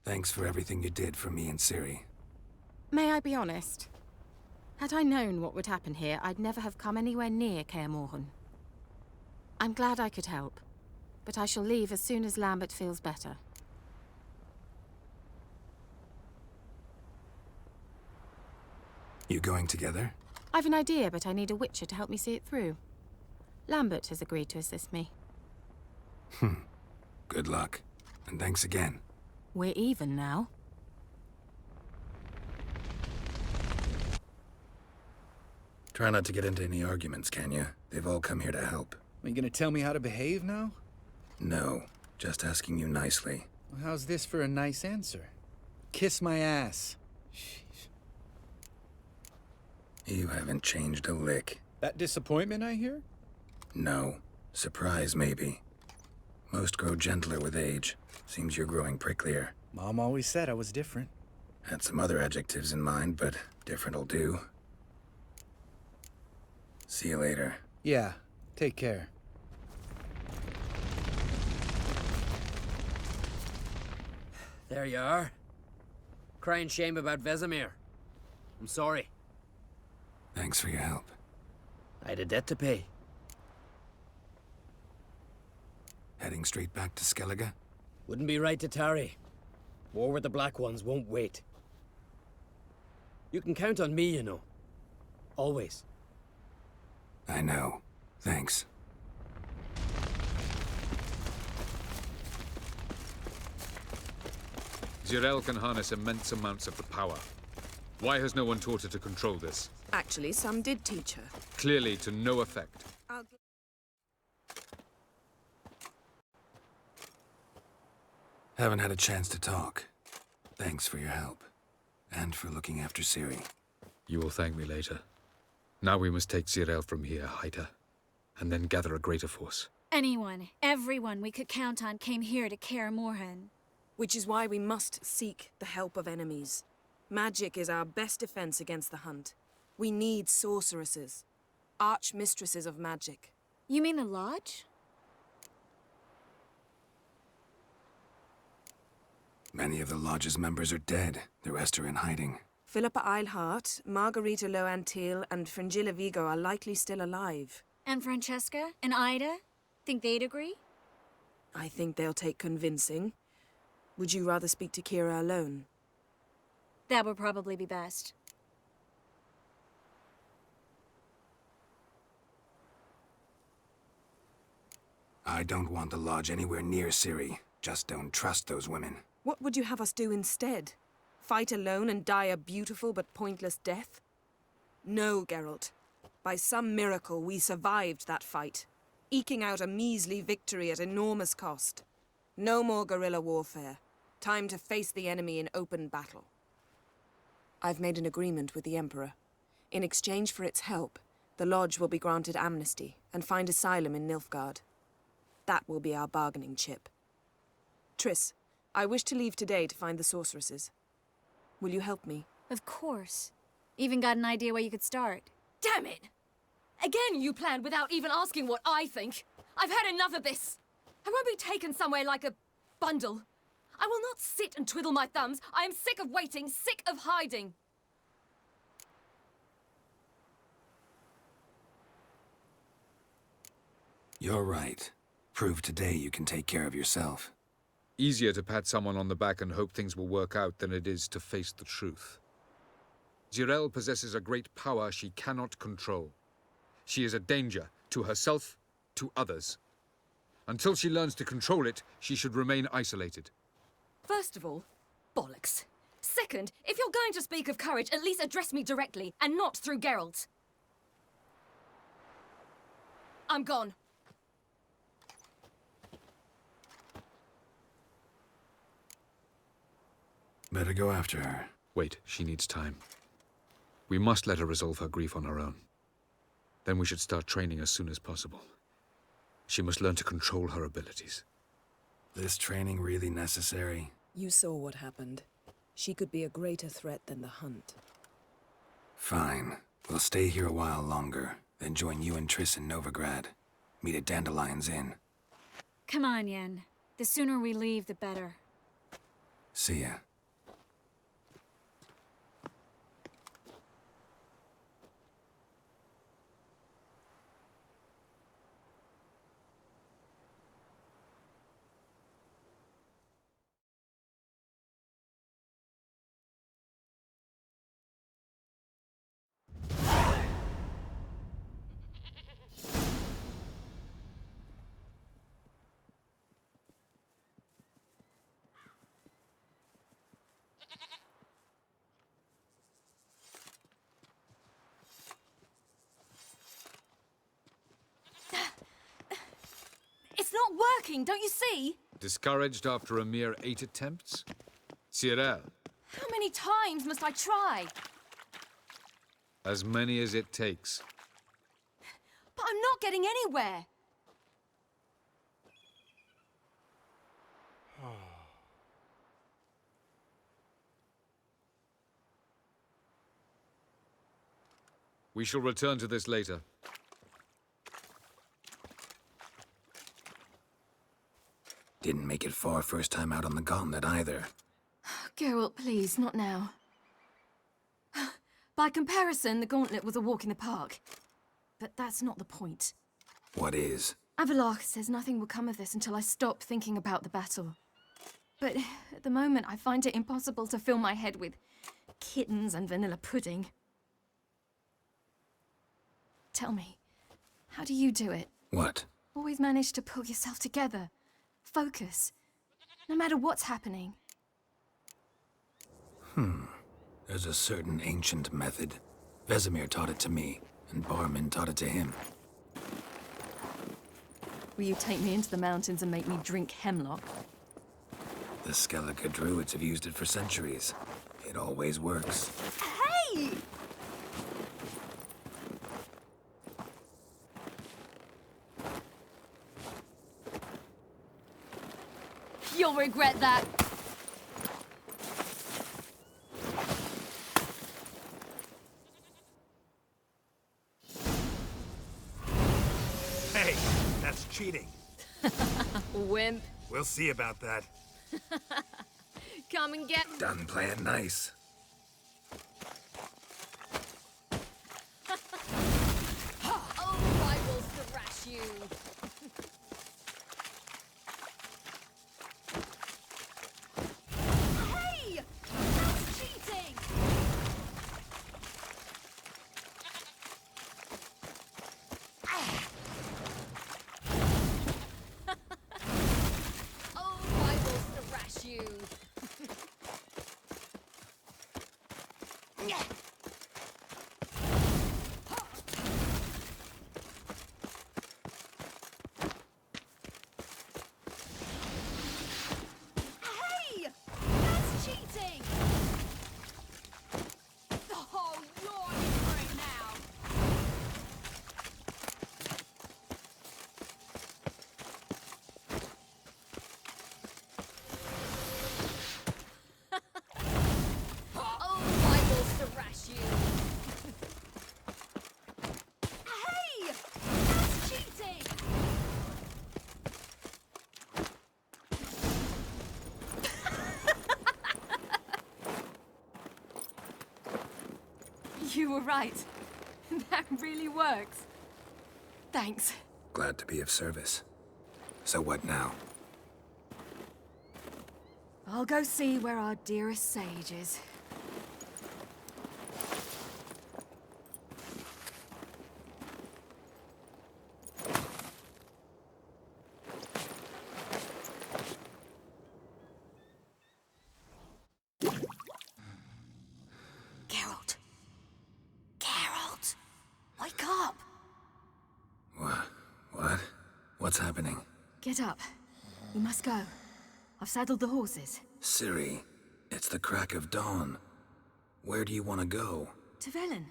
Thanks for everything you did for me and Ciri. May I be honest? Had I known what would happen here, I'd never have come anywhere near Kaer Morhen. I'm glad I could help, but I shall leave as soon as Lambert feels better. You going together? I've an idea, but I need a witcher to help me see it through. Lambert has agreed to assist me. Good luck, and thanks again. We're even now. Try not to get into any arguments, can you? They've all come here to help. Are you gonna tell me how to behave now? No, just asking you nicely. Well, how's this for a nice answer? Kiss my ass. Sheesh. You haven't changed a lick. That disappointment I hear? No. Surprise, maybe. Most grow gentler with age. Seems you're growing pricklier. Mom always said I was different. Had some other adjectives in mind, but different'll do. See you later. Yeah, take care. There you are. Crying shame about Vesemir. I'm sorry. Thanks for your help. I had a debt to pay. Heading straight back to Skellige? Wouldn't be right to tarry. War with the Black Ones won't wait. You can count on me, you know. Always. I know. Thanks. Geralt can harness immense amounts of the power. Why has no one taught her to control this? Actually, some did teach her. Clearly to no effect. Haven't had a chance to talk. Thanks for your help. And for looking after Ciri. You will thank me later. Now we must take Ciri from here, hide her, and then gather a greater force. Anyone, everyone we could count on came here to Kaer Morhen. Which is why we must seek the help of enemies. Magic is our best defense against the hunt. We need sorceresses. Archmistresses of magic. You mean the Lodge? Many of the Lodge's members are dead. The rest are in hiding. Philippa Eilhart, Margarita Loantil, and Fringilla Vigo are likely still alive. And Francesca and Ida? Think they'd agree? I think they'll take convincing. Would you rather speak to Kira alone? That would probably be best. I don't want the Lodge anywhere near Ciri. Just don't trust those women. What would you have us do instead? Fight alone and die a beautiful but pointless death? No, Geralt. By some miracle, we survived that fight, eking out a measly victory at enormous cost. No more guerrilla warfare. Time to face the enemy in open battle. I've made an agreement with the Emperor. In exchange for its help, the Lodge will be granted amnesty and find asylum in Nilfgaard. That will be our bargaining chip. Triss, I wish to leave today to find the sorceresses. Will you help me? Of course. Even got an idea where you could start. Damn it! Again you planned without even asking what I think. I've had enough of this. I won't be taken somewhere like a bundle. I will not sit and twiddle my thumbs. I am sick of waiting, sick of hiding. You're right. Prove today you can take care of yourself. Easier to pat someone on the back and hope things will work out than it is to face the truth. Jirel possesses a great power she cannot control. She is a danger to herself, to others. Until she learns to control it, she should remain isolated. First of all, bollocks. Second, if you're going to speak of courage, at least address me directly, and not through Geralt. I'm gone. Better go after her. Wait, she needs time. We must let her resolve her grief on her own. Then we should start training as soon as possible. She must learn to control her abilities. This training really necessary? You saw what happened. She could be a greater threat than the hunt. Fine. We'll stay here a while longer, then join you and Triss in Novigrad. Meet at Dandelion's Inn. Come on, Yen. The sooner we leave, the better. See ya. It's not working, don't you see? Discouraged after a mere 8 attempts? Ciri, How many times must I try? as many as it takes. But I'm not getting anywhere. We shall return to this later. Didn't make it far first time out on the gauntlet either. Geralt, please, not now. By comparison, the gauntlet was a walk in the park. But that's not the point. What is? Avalok says nothing will come of this until I stop thinking about the battle. But at the moment, I find it impossible to fill my head with kittens and vanilla pudding. Tell me, how do you do it? What? Always manage to pull yourself together. Focus. No matter what's happening. There's a certain ancient method. Vesemir taught it to me, and Barman taught it to him. Will you take me into the mountains and make me drink hemlock? The Skellige druids have used it for centuries. It always works. Hey! You'll regret that. Hey, that's cheating. Wimp. We'll see about that. Come and get... Done playing nice. Oh, I will thrash you. Hey! That's cheating! Oh, I will thrash you. Hey! That's cheating! Oh, you're in for it now! Oh, I will thrash you! Hey! That's cheating! You were right. That really works. Thanks. Glad to be of service. So what now? I'll go see where our dearest sage is. Geralt. Geralt! Wake up! What? What's happening? Get up. We must go. I've saddled the horses. Ciri, it's the crack of dawn. Where do you want to go? To Velen.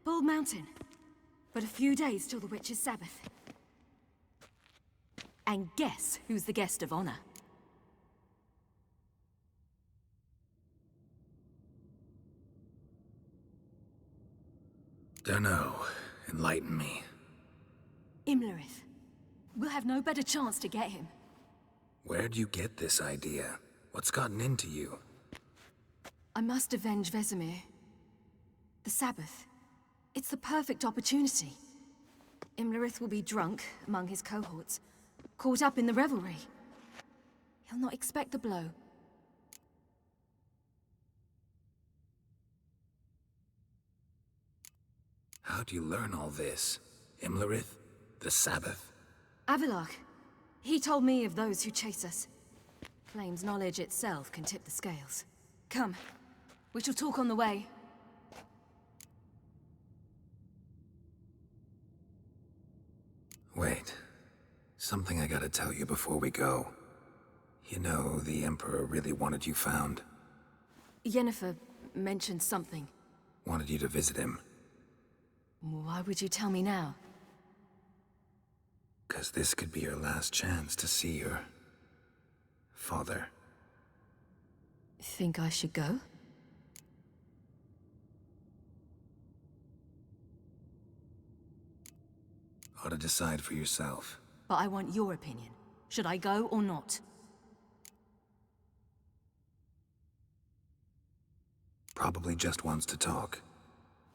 Bald Mountain. But a few days till the Witch's Sabbath. And guess who's the guest of honor? Dunno. Enlighten me. Imlerith. We'll have no better chance to get him. Where'd you get this idea? What's gotten into you? I must avenge Vesemir. The Sabbath. It's the perfect opportunity. Imlerith will be drunk among his cohorts, caught up in the revelry. He'll not expect the blow. How'd you learn all this? Imlerith? The Sabbath? Avilark. He told me of those who chase us. Claims knowledge itself can tip the scales. Come. We shall talk on the way. Wait. Something I gotta tell you before we go. You know, the Emperor really wanted you found. Yennefer mentioned something. Wanted you to visit him. Why would you tell me now? 'Cause this could be your last chance to see your... father. Think I should go? Ought to decide for yourself. But I want your opinion. Should I go or not? Probably just wants to talk.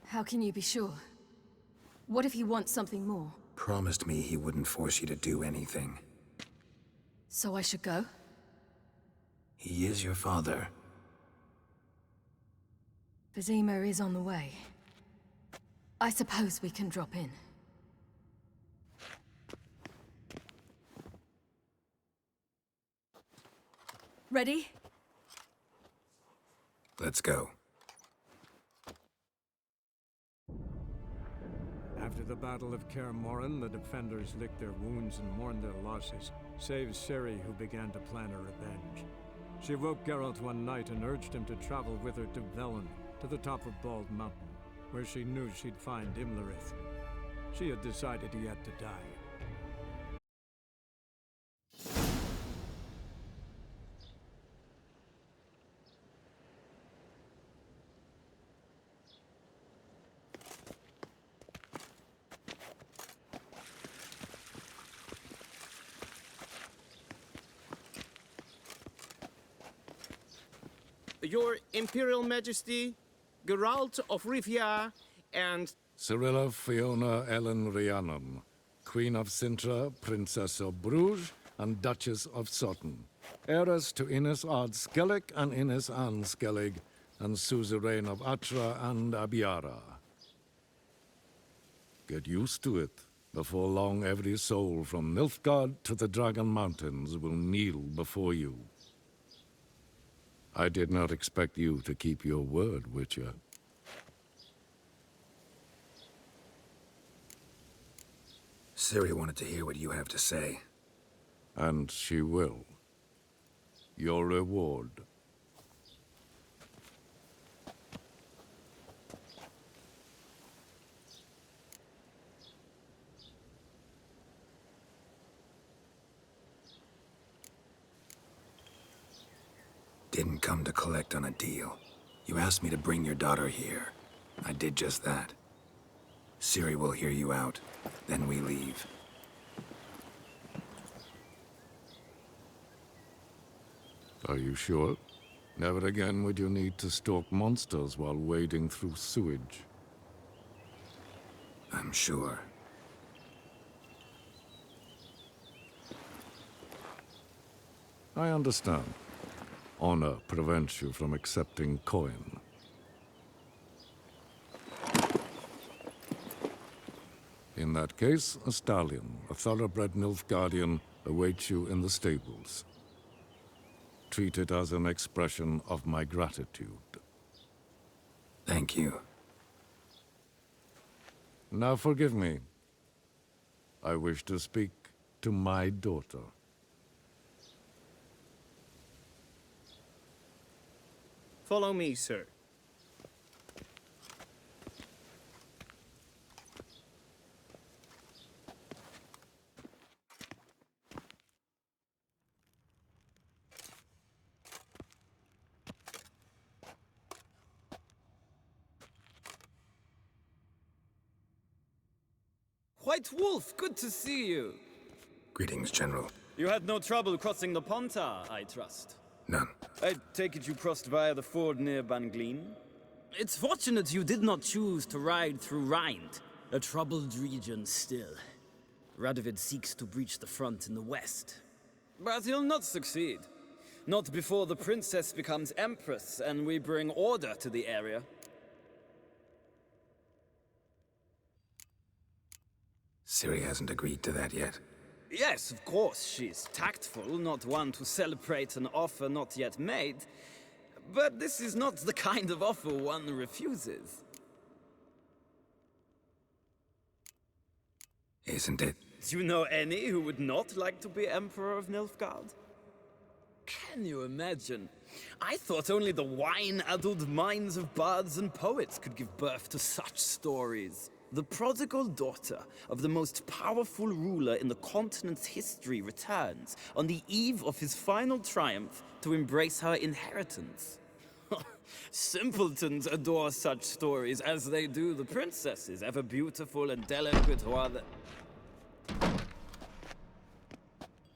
How can you be sure? What if he wants something more? Promised me he wouldn't force you to do anything. So I should go? He is your father. Vesemir is on the way. I suppose we can drop in. Ready? Let's go. After the Battle of Kaer Morhen, the defenders licked their wounds and mourned their losses, save Ciri, who began to plan a revenge. She woke Geralt one night and urged him to travel with her to Velen, to the top of Bald Mountain, where she knew she'd find Imlerith. She had decided he had to die. Your Imperial Majesty, Geralt of Rivia, and... Cirilla Fiona Ellen Rhiannon, Queen of Sintra, Princess of Bruges, and Duchess of Sutton, heiress to Innes Ard Skellig and Innes Anne Skellig, and suzerain of Atra and Abiara. Get used to it. Before long, every soul from Nilfgaard to the Dragon Mountains will kneel before you. I did not expect you to keep your word, Witcher. Ciri wanted to hear what you have to say. And she will. Your reward. Didn't come to collect on a deal. You asked me to bring your daughter here. I did just that. Ciri will hear you out, then we leave. Are you sure? Never again would you need to stalk monsters while wading through sewage. I'm sure. I understand. Honor prevents you from accepting coin. In that case, a stallion, a thoroughbred Nilfgaardian, awaits you in the stables. Treat it as an expression of my gratitude. Thank you. Now forgive me. I wish to speak to my daughter. Follow me, sir. White Wolf, good to see you. Greetings, General. You had no trouble crossing the Ponta, I trust. None. I take it you crossed via the ford near Banglin? It's fortunate you did not choose to ride through Rind, a troubled region still. Radovid seeks to breach the front in the west. But he'll not succeed. Not before the princess becomes empress and we bring order to the area. Ciri hasn't agreed to that yet. Yes, of course, she's tactful, not one to celebrate an offer not yet made. But this is not the kind of offer one refuses. Isn't it? Do you know any who would not like to be Emperor of Nilfgaard? Can you imagine? I thought only the wine-addled minds of bards and poets could give birth to such stories. The prodigal daughter of the most powerful ruler in the continent's history returns on the eve of his final triumph to embrace her inheritance. Simpletons adore such stories as they do the princesses, ever beautiful and delicate while the...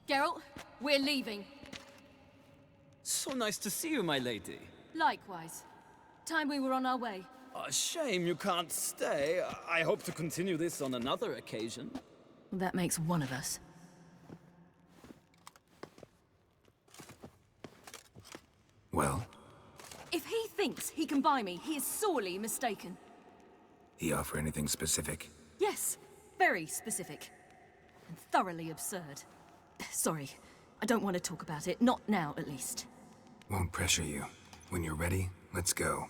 Geralt, we're leaving. So nice to see you, my lady. Likewise. Time we were on our way. A shame you can't stay. I hope to continue this on another occasion. That makes one of us. Well? If he thinks he can buy me, he is sorely mistaken. He offer anything specific? Yes, very specific. And thoroughly absurd. Sorry, I don't want to talk about it. Not now, at least. Won't pressure you. When you're ready, let's go.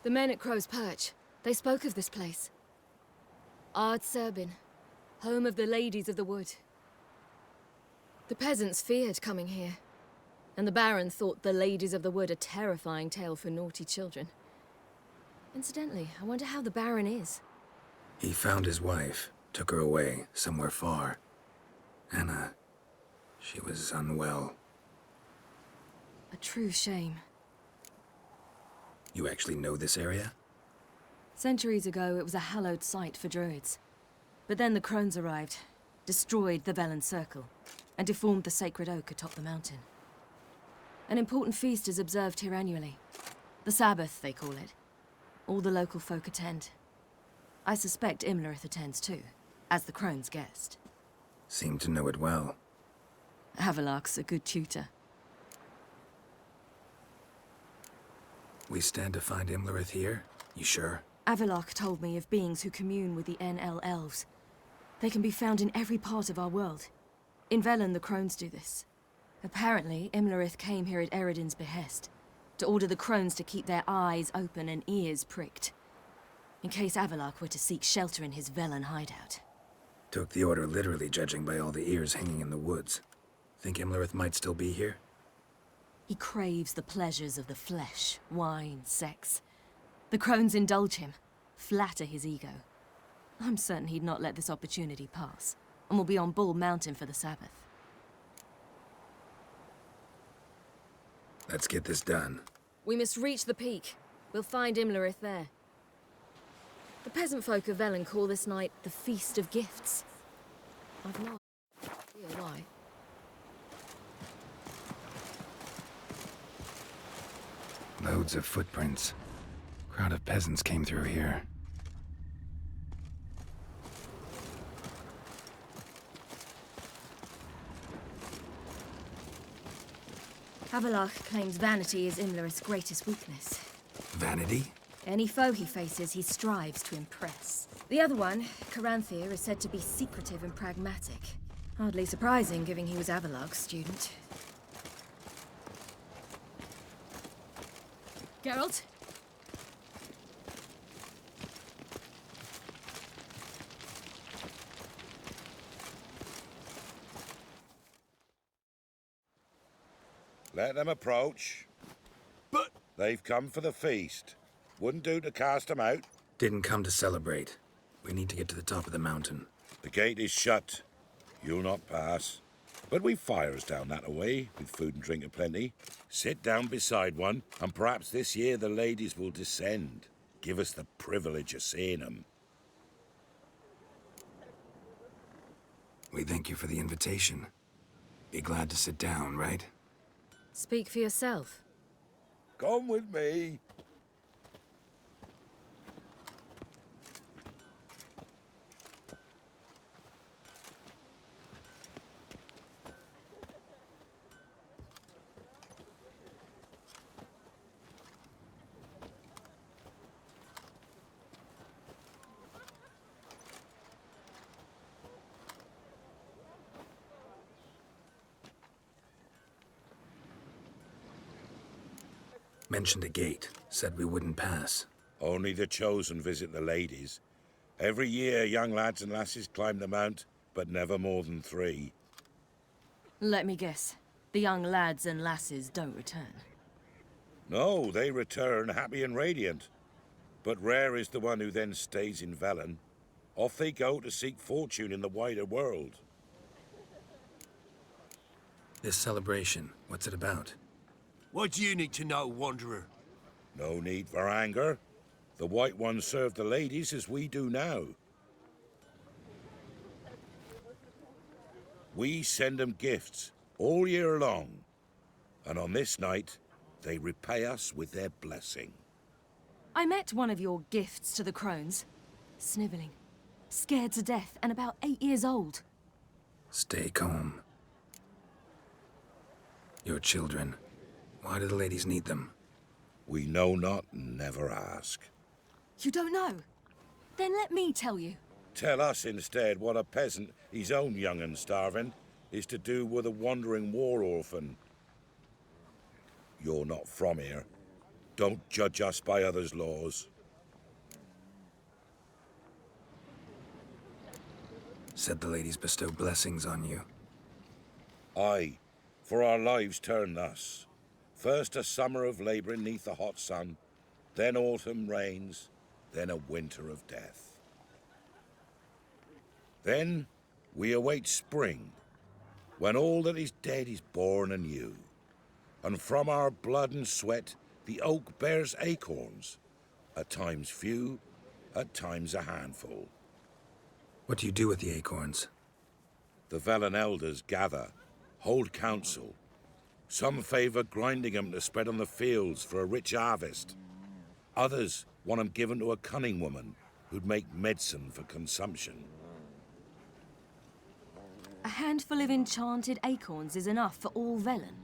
The men at Crow's Perch, they spoke of this place. Ard Serbin, home of the Ladies of the Wood. The peasants feared coming here, and the Baron thought the Ladies of the Wood a terrifying tale for naughty children. Incidentally, I wonder how the Baron is. He found his wife, took her away, somewhere far. Anna, she was unwell. A true shame. You actually know this area? Centuries ago, it was a hallowed site for druids. But then the Crones arrived, destroyed the Velen Circle, and deformed the sacred oak atop the mountain. An important feast is observed here annually. The Sabbath, they call it. All the local folk attend. I suspect Imlerith attends too, as the Crones' guest. Seem to know it well. Avalok's a good tutor. We stand to find Imlerith here? You sure? Avalok told me of beings who commune with the NL elves. They can be found in every part of our world. In Velen, the Crones do this. Apparently, Imlerith came here at Eredin's behest, to order the Crones to keep their eyes open and ears pricked, in case Avalok were to seek shelter in his Velen hideout. Took the order literally, judging by all the ears hanging in the woods. Think Imlerith might still be here? He craves the pleasures of the flesh, wine, sex. The Crones indulge him, flatter his ego. I'm certain he'd not let this opportunity pass, and will be on Bull Mountain for the Sabbath. Let's get this done. We must reach the peak. We'll find Imlerith there. The peasant folk of Velen call this night the Feast of Gifts. I've no idea why. Loads of footprints. Crowd of peasants came through here. Avalok claims vanity is Imlerith's greatest weakness. Vanity? Any foe he faces, he strives to impress. The other one, Caranthir, is said to be secretive and pragmatic. Hardly surprising, given he was Avalug's student. Geralt? Let them approach. But... They've come for the feast. Wouldn't do to cast them out. Didn't come to celebrate. We need to get to the top of the mountain. The gate is shut. You'll not pass. But we've fires down that away, with food and drink aplenty. Sit down beside one, and perhaps this year the ladies will descend. Give us the privilege of seeing them. We thank you for the invitation. Be glad to sit down, right? Speak for yourself. Come with me. Mentioned a gate. Said we wouldn't pass. Only the chosen visit the ladies. Every year, young lads and lasses climb the mount, but never more than 3. Let me guess. The young lads and lasses don't return. No, they return happy and radiant. But rare is the one who then stays in Velen. Off they go to seek fortune in the wider world. This celebration, what's it about? What do you need to know, Wanderer? No need for anger. The White Ones serve the ladies as we do now. We send them gifts all year long. And on this night, they repay us with their blessing. I met one of your gifts to the Crones. Snivelling. Scared to death and about 8 years old. Stay calm. Your children. Why do the ladies need them? We know not and never ask. You don't know? Then let me tell you. Tell us instead what a peasant, his own young and starving, is to do with a wandering war orphan. You're not from here. Don't judge us by others' laws. Said the ladies bestow blessings on you. Aye, for our lives turn thus. First a summer of labouring neath the hot sun, then autumn rains, then a winter of death. Then we await spring, when all that is dead is born anew. And from our blood and sweat the oak bears acorns, at times few, at times a handful. What do you do with the acorns? The Velen elders gather, hold council. Some favour grinding them to spread on the fields for a rich harvest. Others want them given to a cunning woman who'd make medicine for consumption. A handful of enchanted acorns is enough for all Velen.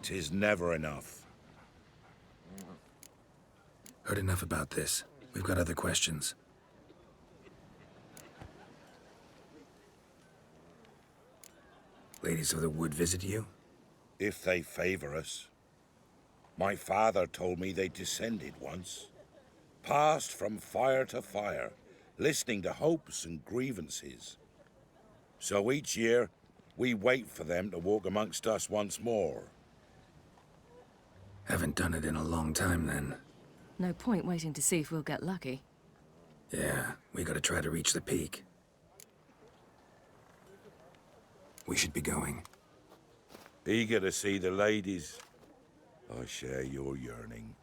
'Tis never enough. Heard enough about this. We've got other questions. Ladies of the Wood visit you? If they favour us. My father told me they descended once. Passed from fire to fire, listening to hopes and grievances. So each year, we wait for them to walk amongst us once more. Haven't done it in a long time, then. No point waiting to see if we'll get lucky. Yeah, we gotta try to reach the peak. We should be going. Eager to see the ladies. I share your yearning.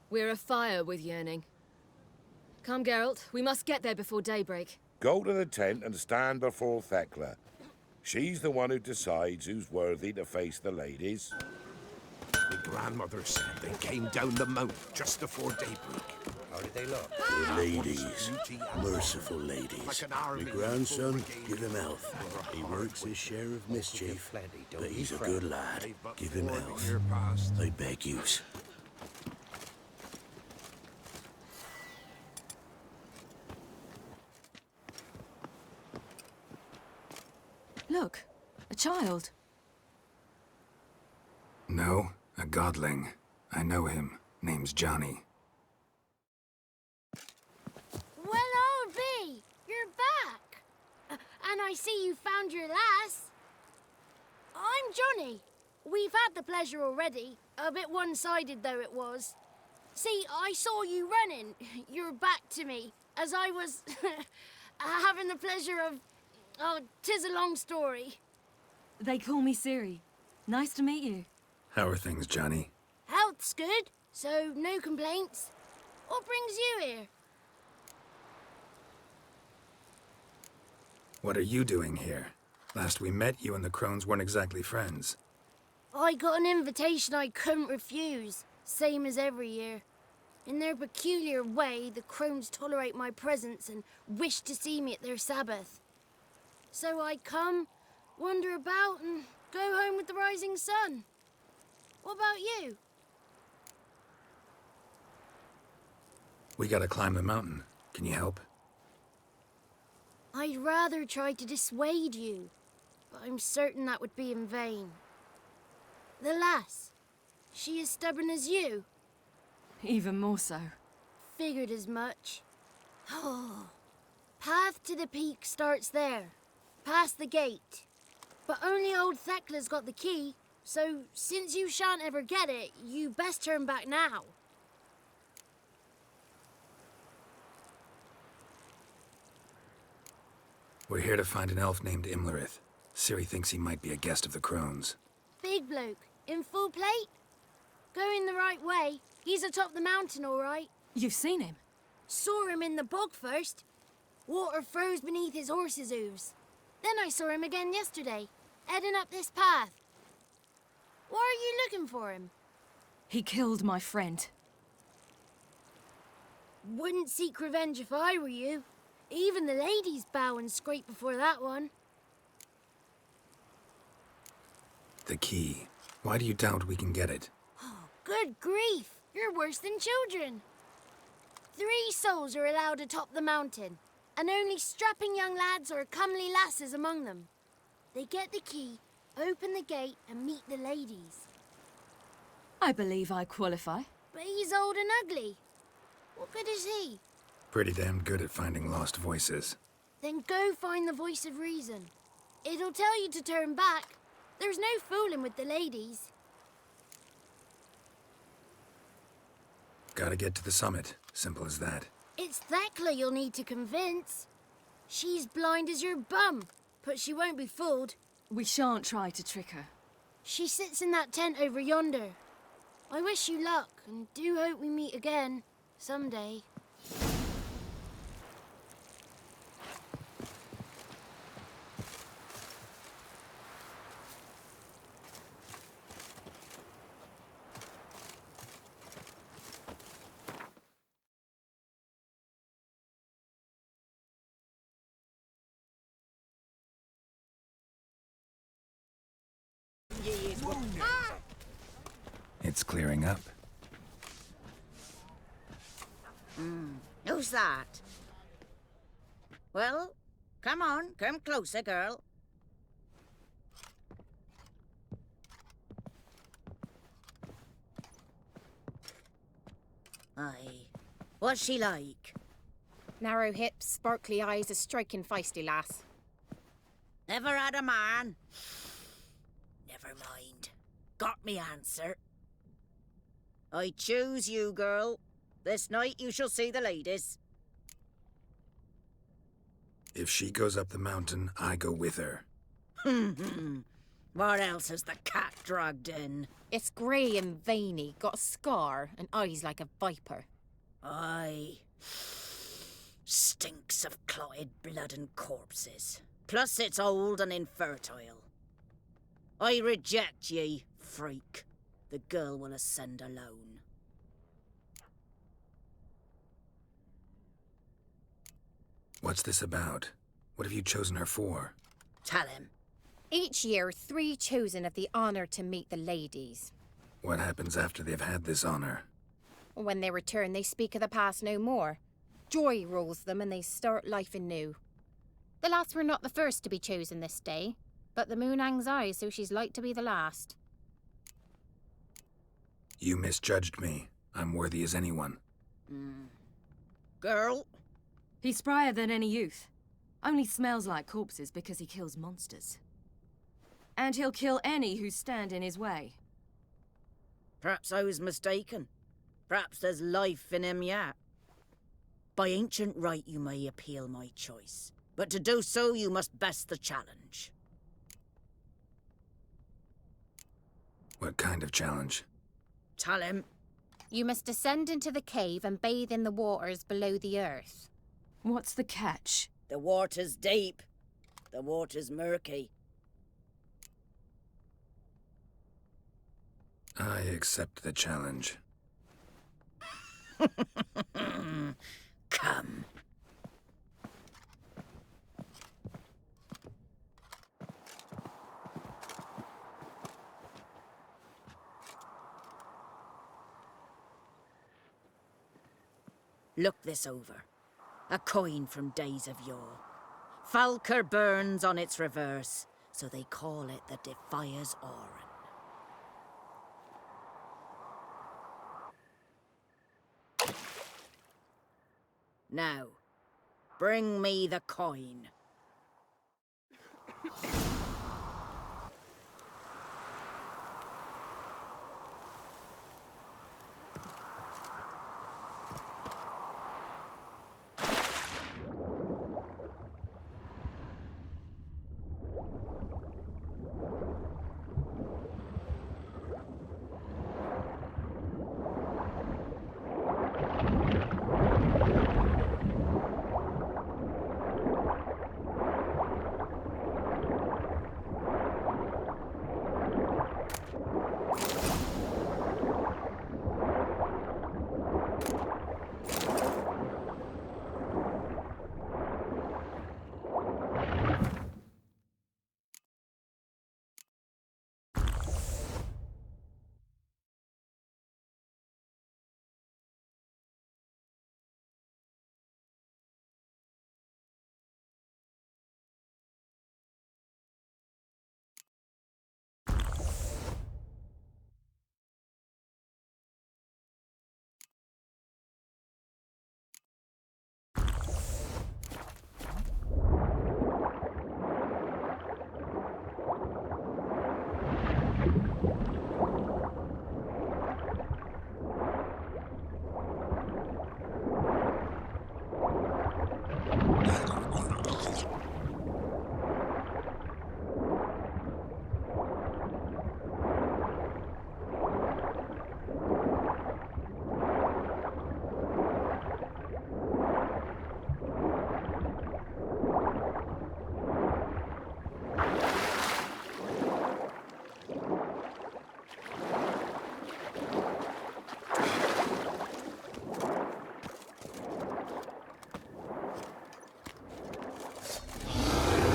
We're afire with yearning. Come, Geralt. We must get there before daybreak. Go to the tent and stand before Thekla. She's the one who decides who's worthy to face the ladies. My grandmother said they came down the mount just before daybreak. How did they look? The ladies. Merciful ladies. My grandson, give him health. He works his share of mischief, but he's a good lad. Give him health. I beg yous. A child? No, a godling. I know him. Name's Johnny. Well, I'll be. You're back. And I see you found your lass. I'm Johnny. We've had the pleasure already. A bit one-sided, though it was. See, I saw you running, your back to me, as I was having the pleasure of... Oh, 'tis a long story. They call me Ciri. Nice to meet you. How are things, Johnny? Health's good, so no complaints. What brings you here? What are you doing here? Last we met, you and the Crones weren't exactly friends. I got an invitation I couldn't refuse, same as every year. In their peculiar way, the Crones tolerate my presence and wish to see me at their Sabbath. So I come, wander about, and go home with the rising sun. What about you? We gotta climb the mountain. Can you help? I'd rather try to dissuade you, but I'm certain that would be in vain. The lass, she as stubborn as you? Even more so. Figured as much. Oh, path to the peak starts there, past the gate. But only old Thekla's got the key, so since you shan't ever get it, you best turn back now. We're here to find an elf named Imlerith. Ciri thinks he might be a guest of the Crones. Big bloke, in full plate? Going the right way. He's atop the mountain, all right. You've seen him? Saw him in the bog first. Water froze beneath his horse's hooves. Then I saw him again yesterday, heading up this path. Why are you looking for him? He killed my friend. Wouldn't seek revenge if I were you. Even the ladies bow and scrape before that one. The key. Why do you doubt we can get it? Oh, good grief. You're worse than children. 3 souls are allowed atop the mountain, and only strapping young lads or comely lasses among them. They get the key, open the gate, and meet the ladies. I believe I qualify. But he's old and ugly. What good is he? Pretty damn good at finding lost voices. Then go find the voice of reason. It'll tell you to turn back. There's no fooling with the ladies. Gotta get to the summit. Simple as that. It's Thekla you'll need to convince. She's blind as your bum, but she won't be fooled. We shan't try to trick her. She sits in that tent over yonder. I wish you luck, and do hope we meet again, someday. It's clearing up. Who's that? Well, come on, come closer, girl. Aye. What's she like? Narrow hips, sparkly eyes, a striking feisty lass. Never had a man? Never mind. Got me answer. I choose you, girl. This night you shall see the ladies. If she goes up the mountain, I go with her. What else has the cat dragged in? It's grey and veiny, got a scar, and eyes like a viper. Aye. Stinks of clotted blood and corpses. Plus it's old and infertile. I reject ye, freak. The girl will ascend alone. What's this about? What have you chosen her for? Tell him. Each year, 3 chosen have the honour to meet the ladies. What happens after they've had this honor? When they return, they speak of the past no more. Joy rules them and they start life anew. The lads were not the first to be chosen this day. But the moon hangs high, so she's like to be the last. You misjudged me. I'm worthy as anyone. Girl? He's sprier than any youth. Only smells like corpses because he kills monsters. And he'll kill any who stand in his way. Perhaps I was mistaken. Perhaps there's life in him yet. By ancient right you may appeal my choice, but to do so you must best the challenge. What kind of challenge? Tell him. You must descend into the cave and bathe in the waters below the earth. What's the catch? The water's deep. The water's murky. I accept the challenge. Come. Look this over. A coin from days of yore. Falker burns on its reverse, so they call it the Defier's Oran. Now, bring me the coin.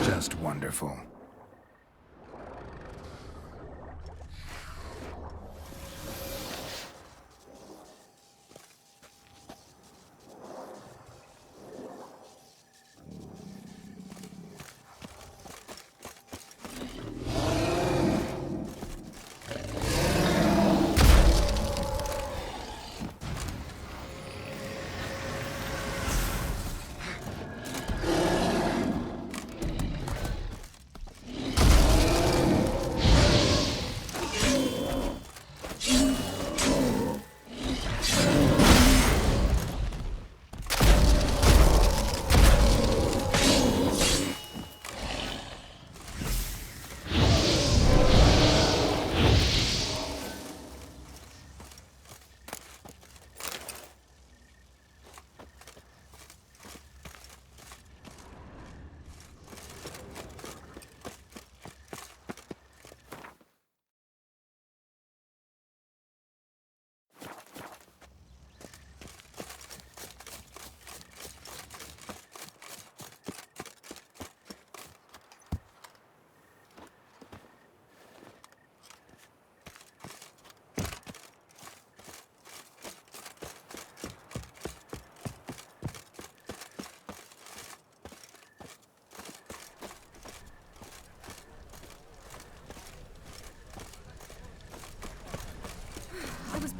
Just wonderful.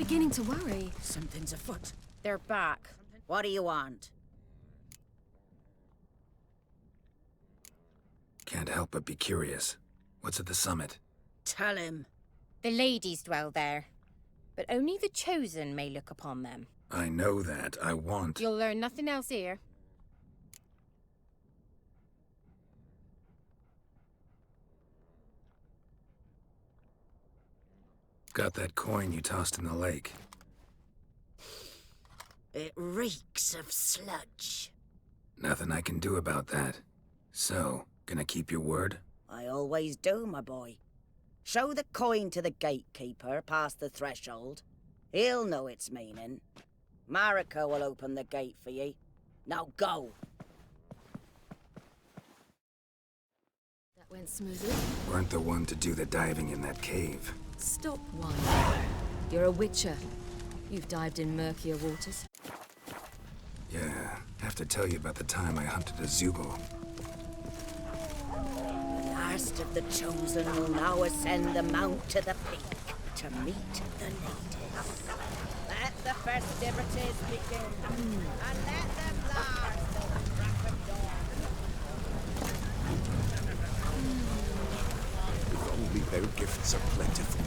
beginning to worry. Something's afoot. They're back. What do you want? Can't help but be curious. What's at the summit? Tell him. The ladies dwell there, but only the chosen may look upon them. I know that. I want... You'll learn nothing else here. Got that coin you tossed in the lake. It reeks of sludge. Nothing I can do about that. So, gonna keep your word? I always do, my boy. Show the coin to the gatekeeper past the threshold. He'll know its meaning. Marika will open the gate for ye. Now go. That went smoothly. Weren't the one to do the diving in that cave. Stop whining. You're a witcher. You've dived in murkier waters. Yeah, have to tell you about the time I hunted a Zugel. The last of the chosen will now ascend the mount to the peak to meet the ladies. Let the festivities begin, and let them last till the crack of dawn. If only their gifts are plentiful.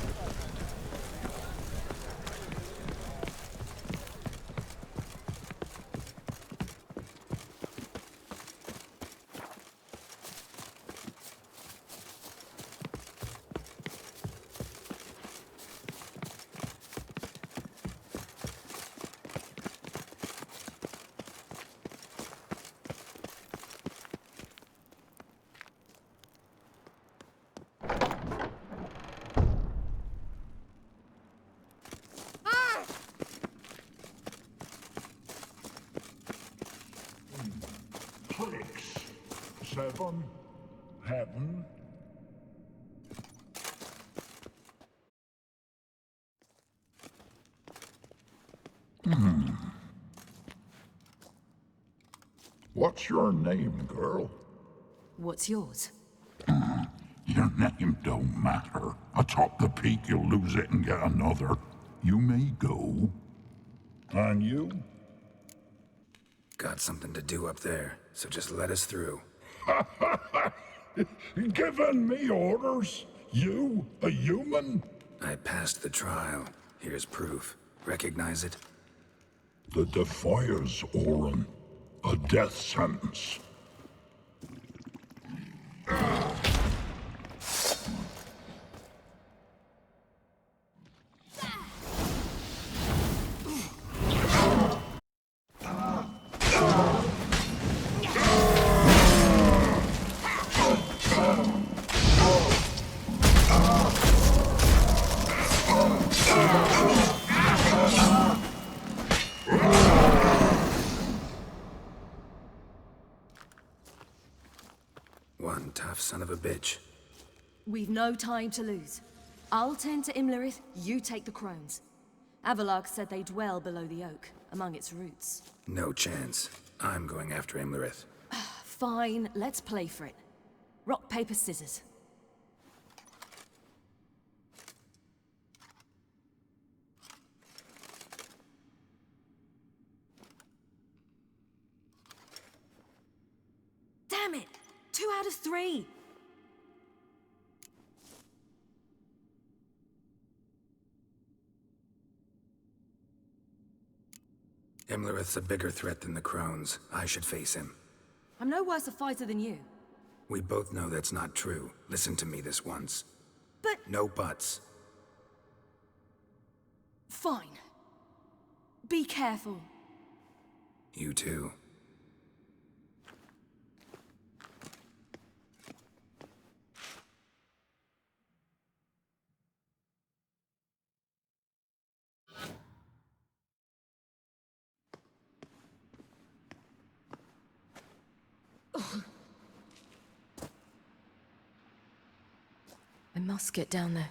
Clicks. 7. Heaven. What's your name, girl? What's yours? Your name don't matter. Atop the peak, you'll lose it and get another. You may go. And you? Got something to do up there, so just let us through. Giving me orders? You, a human? I passed the trial. Here's proof. Recognize it? The Defier's Orin. A death sentence. One tough son of a bitch. We've no time to lose. I'll tend to Imlerith, you take the Crones. Avalark said they dwell below the oak, among its roots. No chance. I'm going after Imlerith. Fine, let's play for it. Rock, paper, scissors. Damn it! 2 out of 3! Imlerith's a bigger threat than the Crones. I should face him. I'm no worse a fighter than you. We both know that's not true. Listen to me this once. But... No buts. Fine. Be careful. You too. I must get down there.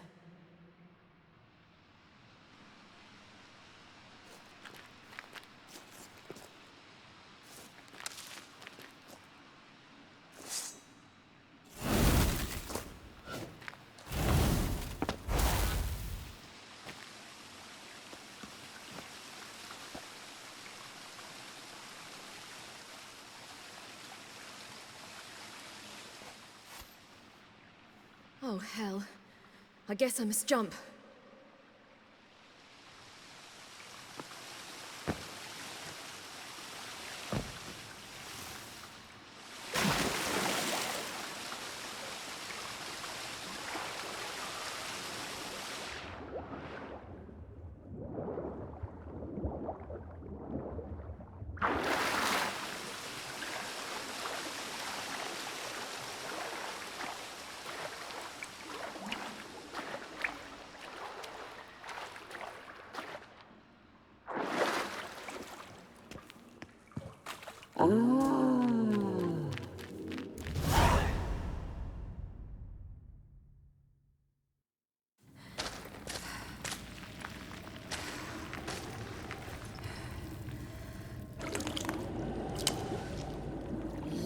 Oh, hell. I guess I must jump.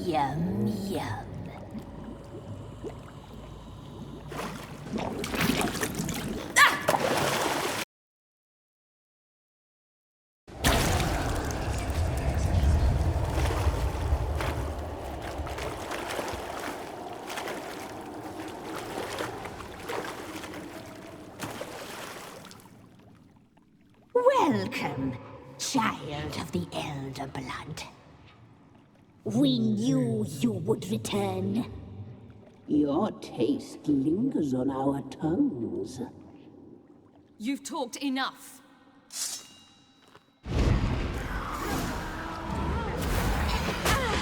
Yum, yum. Welcome, child of the Elder Blood. We knew you would return. Your taste lingers on our tongues. You've talked enough.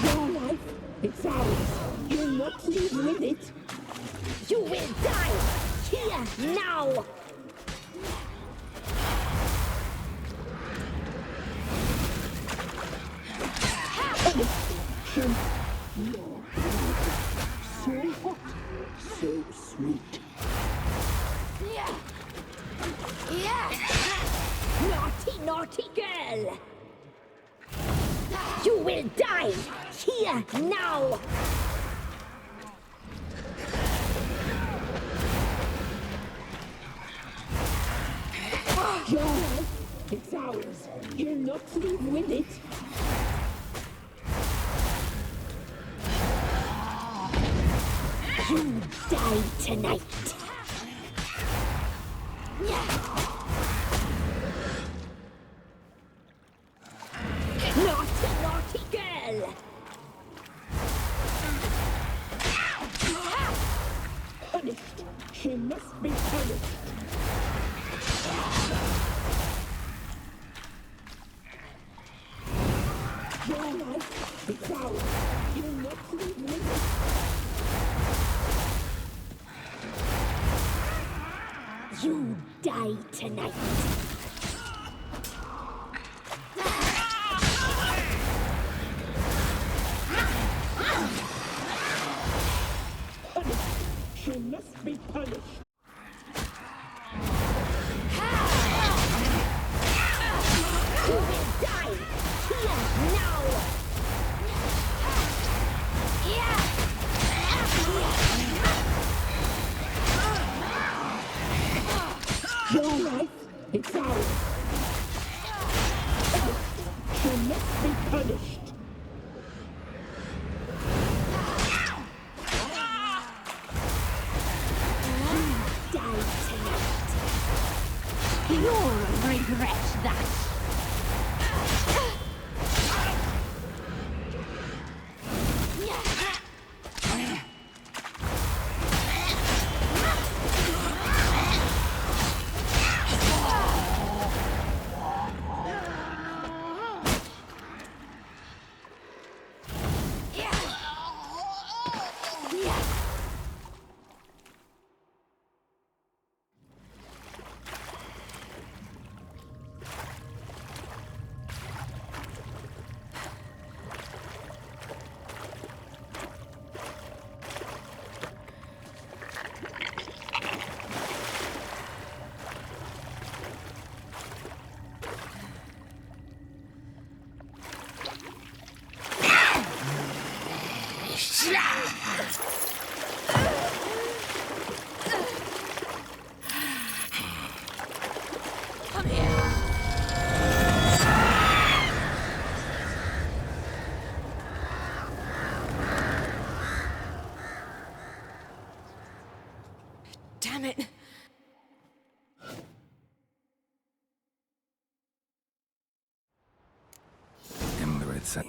Your life, it's ours. You'll not leave with it. You will die here now. So hot, so sweet. Naughty, naughty girl. You will die here now. Your life, it's ours. You'll not leave with it. You die tonight. Naughty, naughty girl. Punished. She must be punished. Your life, it's ours. You'll not leave with it. You die tonight. Punished. She must be punished. You will die here now. Your life, it's ours. She must be punished. Die tonight. You'll regret that. Damn it. Imlerith.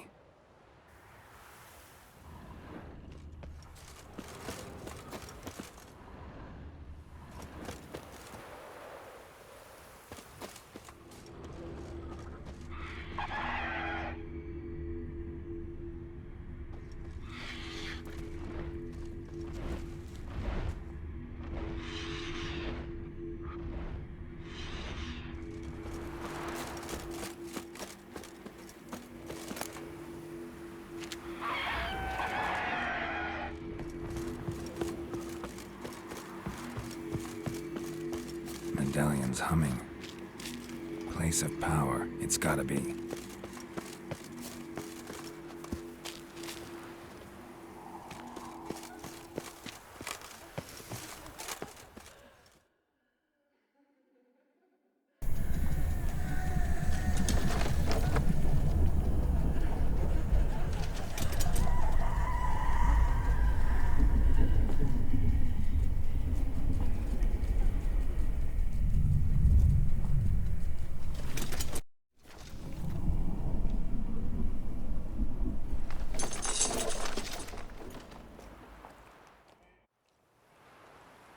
Medallion's humming. Place of power. It's gotta be.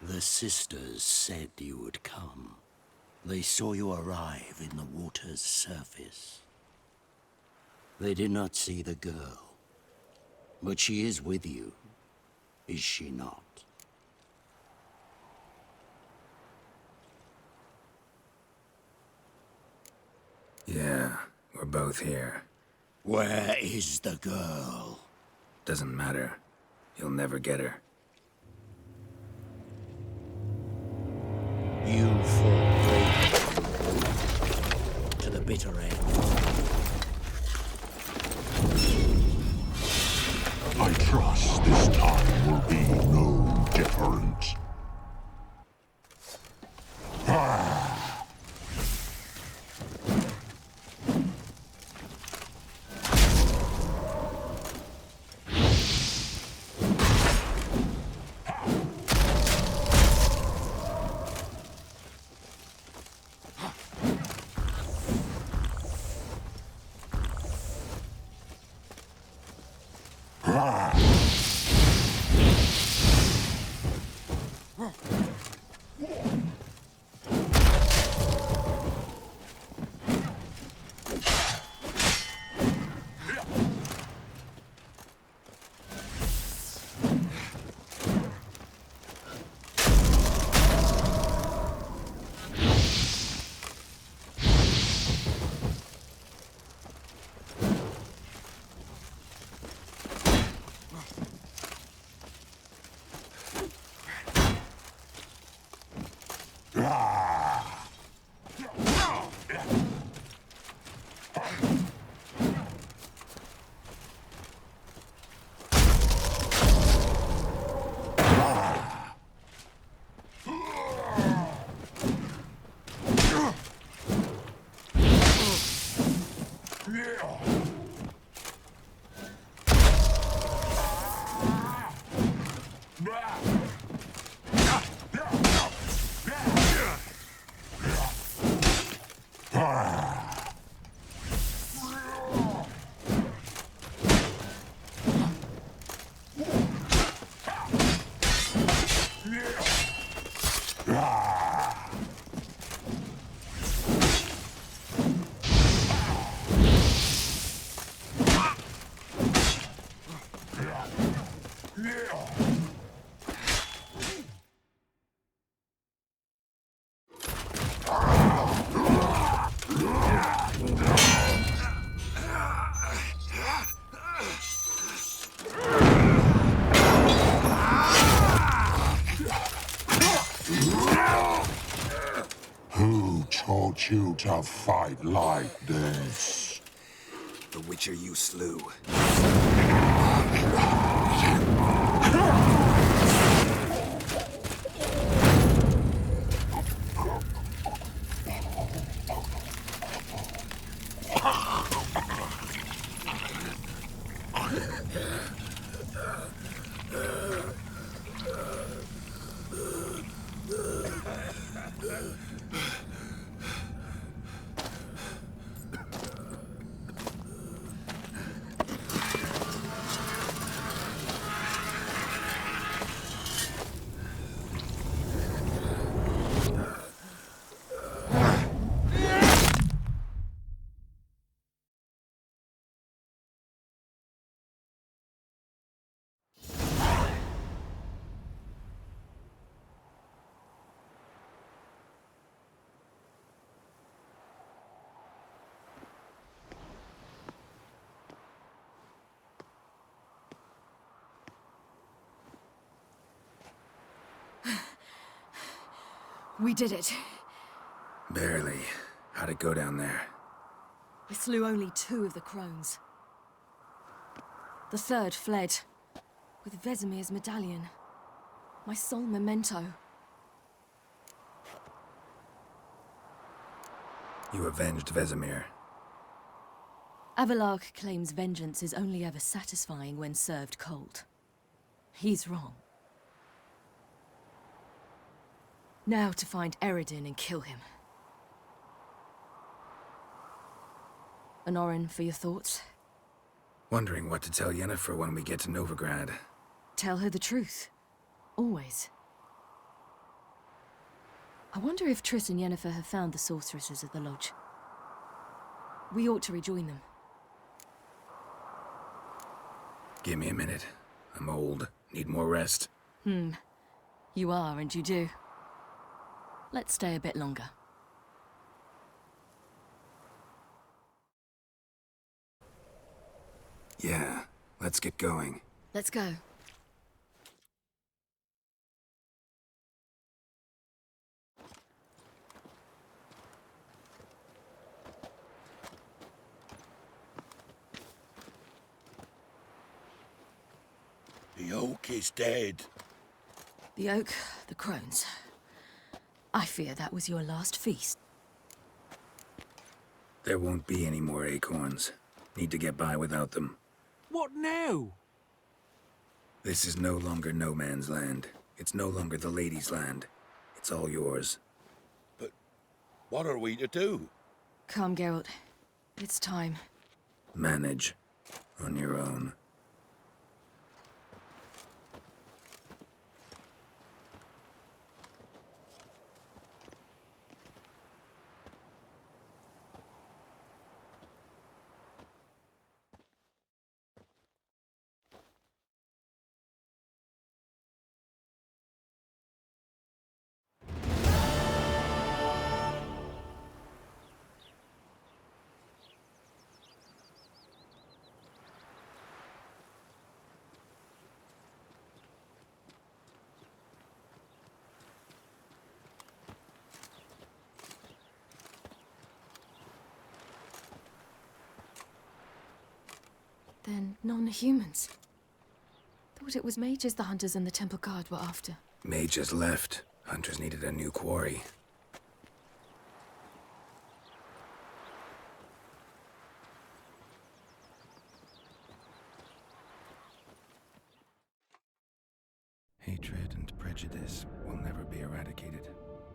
The sisters said you would come. They saw you arrive in the water's surface. They did not see the girl. But she is with you, is she not? Yeah, we're both here. Where is the girl? Doesn't matter. You'll never get her. You fought bravely to the bitter end. I trust this time will be no different. Who taught you to fight like this? The Witcher you slew. We did it. Barely. How'd it go down there? We slew only 2 of the Crones. The 3rd fled, with Vesemir's medallion. My sole memento. You avenged Vesemir. Avalark claims vengeance is only ever satisfying when served cold. He's wrong. Now to find Eredin and kill him. Anorin, for your thoughts? Wondering what to tell Yennefer when we get to Novigrad. Tell her the truth. Always. I wonder if Triss and Yennefer have found the sorceresses at the lodge. We ought to rejoin them. Give me a minute. I'm old. Need more rest. You are, and you do. Let's stay a bit longer. Yeah, let's get going. Let's go. The oak is dead. The oak, the Crones. I fear that was your last feast. There won't be any more acorns. Need to get by without them. What now? This is no longer no man's land. It's no longer the lady's land. It's all yours. But what are we to do? Come, Geralt. It's time. Manage. On your own. Then non-humans. Thought it was mages the hunters and the temple guard were after. Mages left. Hunters needed a new quarry. Hatred and prejudice will never be eradicated,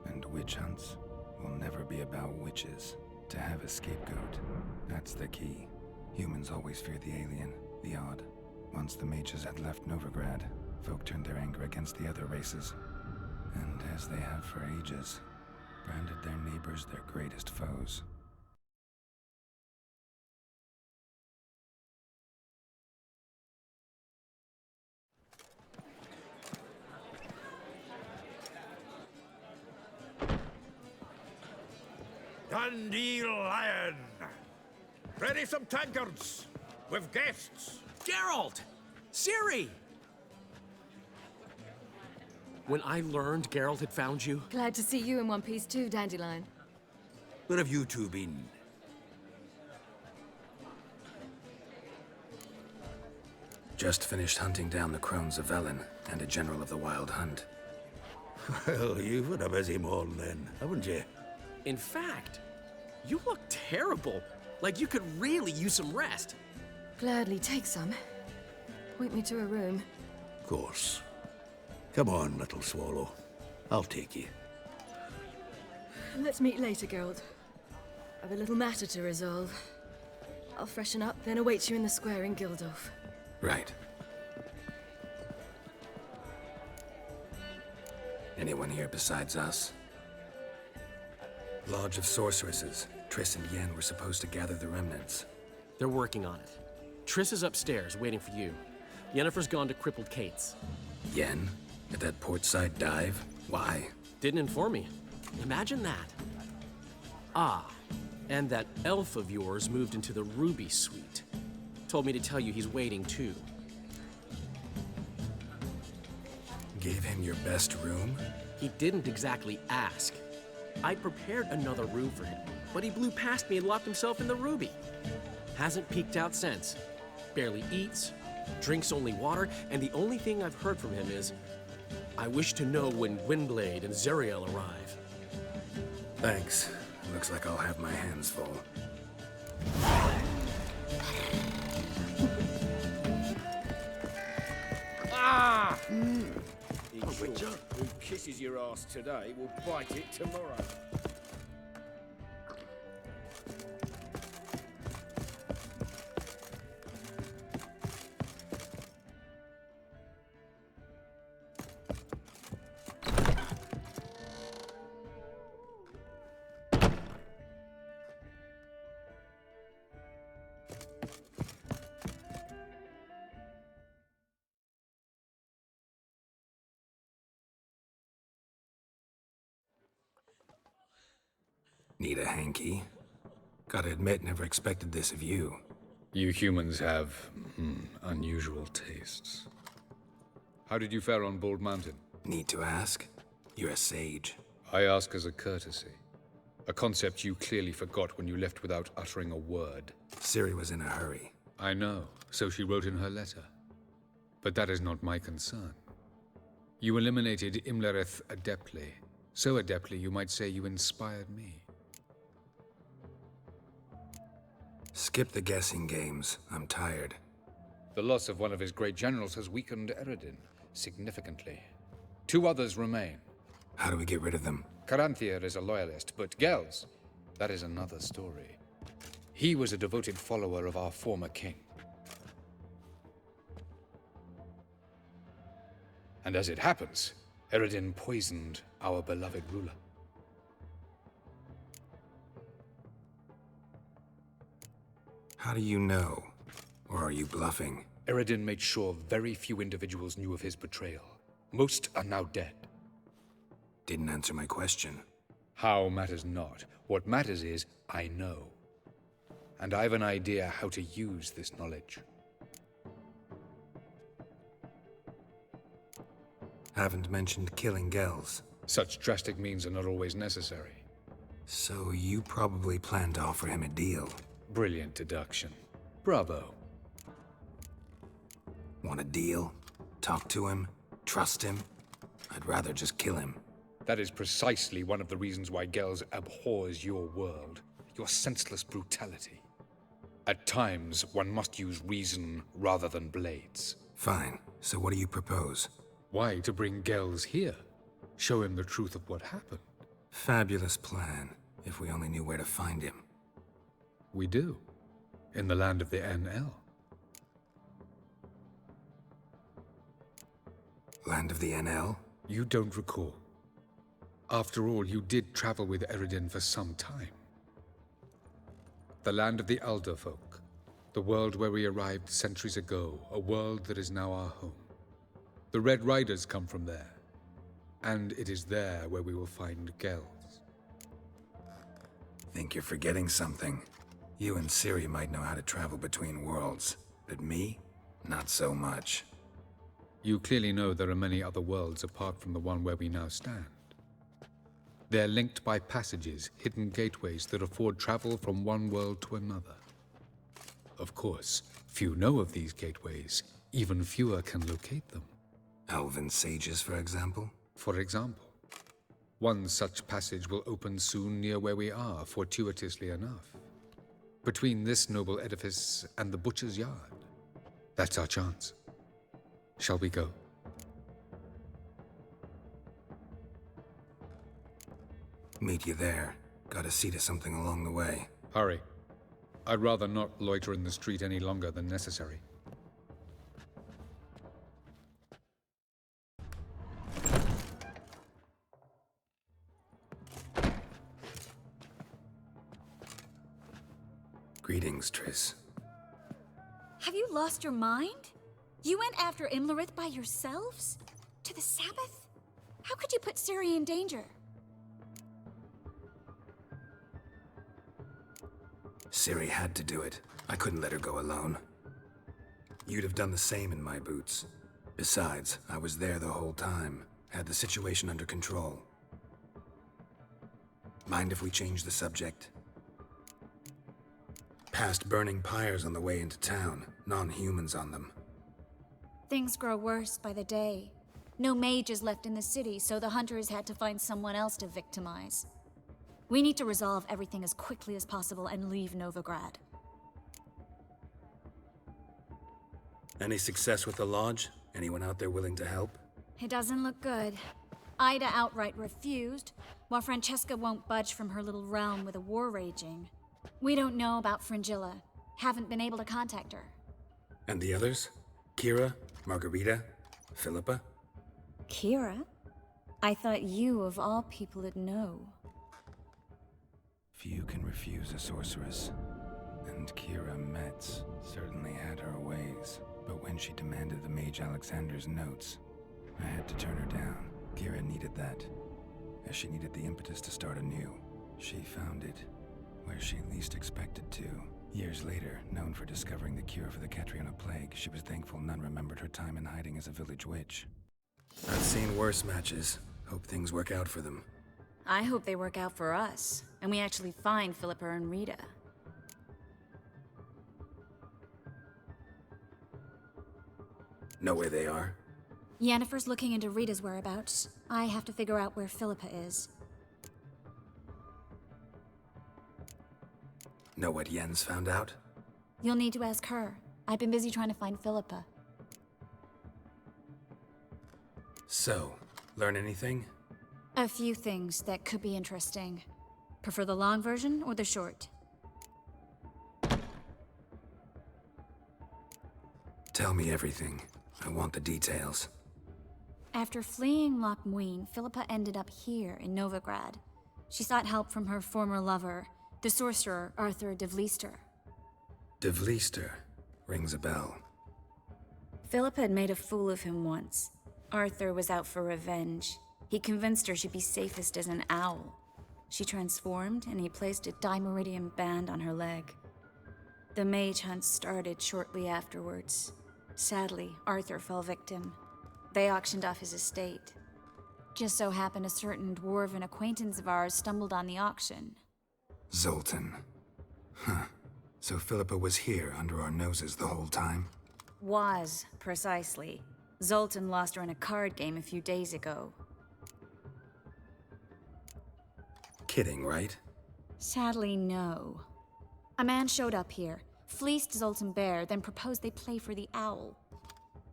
and witch hunts will never be about witches. To have a scapegoat, that's the key. Humans always fear the alien, the odd. Once the mages had left Novigrad, folk turned their anger against the other races. And as they have for ages, branded their neighbors their greatest foes. Dundee Lion! Ready some tankards! With guests! Geralt! Ciri! When I learned Geralt had found you... Glad to see you in one piece too, Dandelion. Where have you two been? Just finished hunting down the Crones of Velen and a general of the Wild Hunt. Well, you've had a busy morning then, haven't you? In fact, you look terrible. Like you could really use some rest. Gladly take some. Point me to a room. Of course. Come on, little swallow. I'll take you. Let's meet later, Geralt. I've a little matter to resolve. I'll freshen up, then await you in the square in Gildorf. Right. Anyone here besides us? Lodge of Sorceresses. Triss and Yen were supposed to gather the remnants. They're working on it. Triss is upstairs, waiting for you. Yennefer's gone to crippled Kate's. Yen? At that portside dive? Why? Didn't inform me. Imagine that. Ah, and that elf of yours moved into the Ruby Suite. Told me to tell you he's waiting too. Gave him your best room? He didn't exactly ask. I prepared another room for him, but he blew past me and locked himself in the Ruby. Hasn't peeked out since. Barely eats, drinks only water, and the only thing I've heard from him is, I wish to know when Gwynblade and Zariel arrive. Thanks. Looks like I'll have my hands full. Ah! Who kisses your ass today will bite it tomorrow. Need a hanky? Gotta admit, never expected this of you. You humans have, unusual tastes. How did you fare on Bald Mountain? Need to ask? You're a sage. I ask as a courtesy. A concept you clearly forgot when you left without uttering a word. Ciri was in a hurry. I know, so she wrote in her letter. But that is not my concern. You eliminated Imlerith adeptly. So adeptly, you might say you inspired me. Skip the guessing games. I'm tired. The loss of one of his great generals has weakened Eredin significantly. 2 others remain. How do we get rid of them? Caranthir is a loyalist, but Gels, that is another story. He was a devoted follower of our former king. And as it happens, Eredin poisoned our beloved ruler. How do you know? Or are you bluffing? Eredin made sure very few individuals knew of his betrayal. Most are now dead. Didn't answer my question. How matters not. What matters is, I know. And I've an idea how to use this knowledge. Haven't mentioned killing Gels. Such drastic means are not always necessary. So you probably plan to offer him a deal. Brilliant deduction. Bravo. Want a deal? Talk to him? Trust him? I'd rather just kill him. That is precisely one of the reasons why Gels abhors your world. Your senseless brutality. At times, one must use reason rather than blades. Fine. So what do you propose? Why, to bring Gels here. Show him the truth of what happened. Fabulous plan, if we only knew where to find him. We do. In the land of the NL. Land of the NL? You don't recall. After all, you did travel with Eredin for some time. The land of the Elder folk. The world where we arrived centuries ago. A world that is now our home. The Red Riders come from there. And it is there where we will find Gels. Think you're forgetting something. You and Ciri might know how to travel between worlds, but me? Not so much. You clearly know there are many other worlds apart from the one where we now stand. They're linked by passages, hidden gateways that afford travel from one world to another. Of course, few know of these gateways. Even fewer can locate them. Elven sages, for example? For example. One such passage will open soon near where we are, fortuitously enough. Between this noble edifice and the butcher's yard. That's our chance. Shall we go? Meet you there. Gotta see to something along the way. Hurry. I'd rather not loiter in the street any longer than necessary. Greetings, Triss. Have you lost your mind? You went after Imlerith by yourselves? To the Sabbath? How could you put Ciri in danger? Ciri had to do it. I couldn't let her go alone. You'd have done the same in my boots. Besides, I was there the whole time. Had the situation under control. Mind if we change the subject? Past burning pyres on the way into town. Non-humans on them. Things grow worse by the day. No mages left in the city, so the hunters had to find someone else to victimize. We need to resolve everything as quickly as possible and leave Novigrad. Any success with the lodge? Anyone out there willing to help? It doesn't look good. Ida outright refused, while Francesca won't budge from her little realm with a war raging. We don't know about Fringilla. Haven't been able to contact her. And the others? Kira? Margarita? Philippa? Kira? I thought you, of all people, would know. Few can refuse a sorceress. And Kira Metz certainly had her ways. But when she demanded the Mage Alexander's notes, I had to turn her down. Kira needed that, as she needed the impetus to start anew. She found it where she least expected to. Years later, known for discovering the cure for the Catriona plague, she was thankful none remembered her time in hiding as a village witch. I've seen worse matches. Hope things work out for them. I hope they work out for us, and we actually find Philippa and Rita. Know where they are? Yennefer's looking into Rita's whereabouts. I have to figure out where Philippa is. Know what Yen's found out? You'll need to ask her. I've been busy trying to find Philippa. So, learn anything? A few things that could be interesting. Prefer the long version or the short? Tell me everything. I want the details. After fleeing Loch Muin, Philippa ended up here in Novigrad. She sought help from her former lover, the sorcerer Arthur de Vlister. De Vlister rings a bell. Philippa had made a fool of him once. Arthur was out for revenge. He convinced her she'd be safest as an owl. She transformed, and he placed a dimeridium band on her leg. The mage hunt started shortly afterwards. Sadly, Arthur fell victim. They auctioned off his estate. Just so happened a certain dwarven acquaintance of ours stumbled on the auction. Zoltan. Huh. So Philippa was here under our noses the whole time? Was, precisely. Zoltan lost her in a card game a few days ago. Kidding, right? Sadly, no. A man showed up here, fleeced Zoltan bare, then proposed they play for the owl.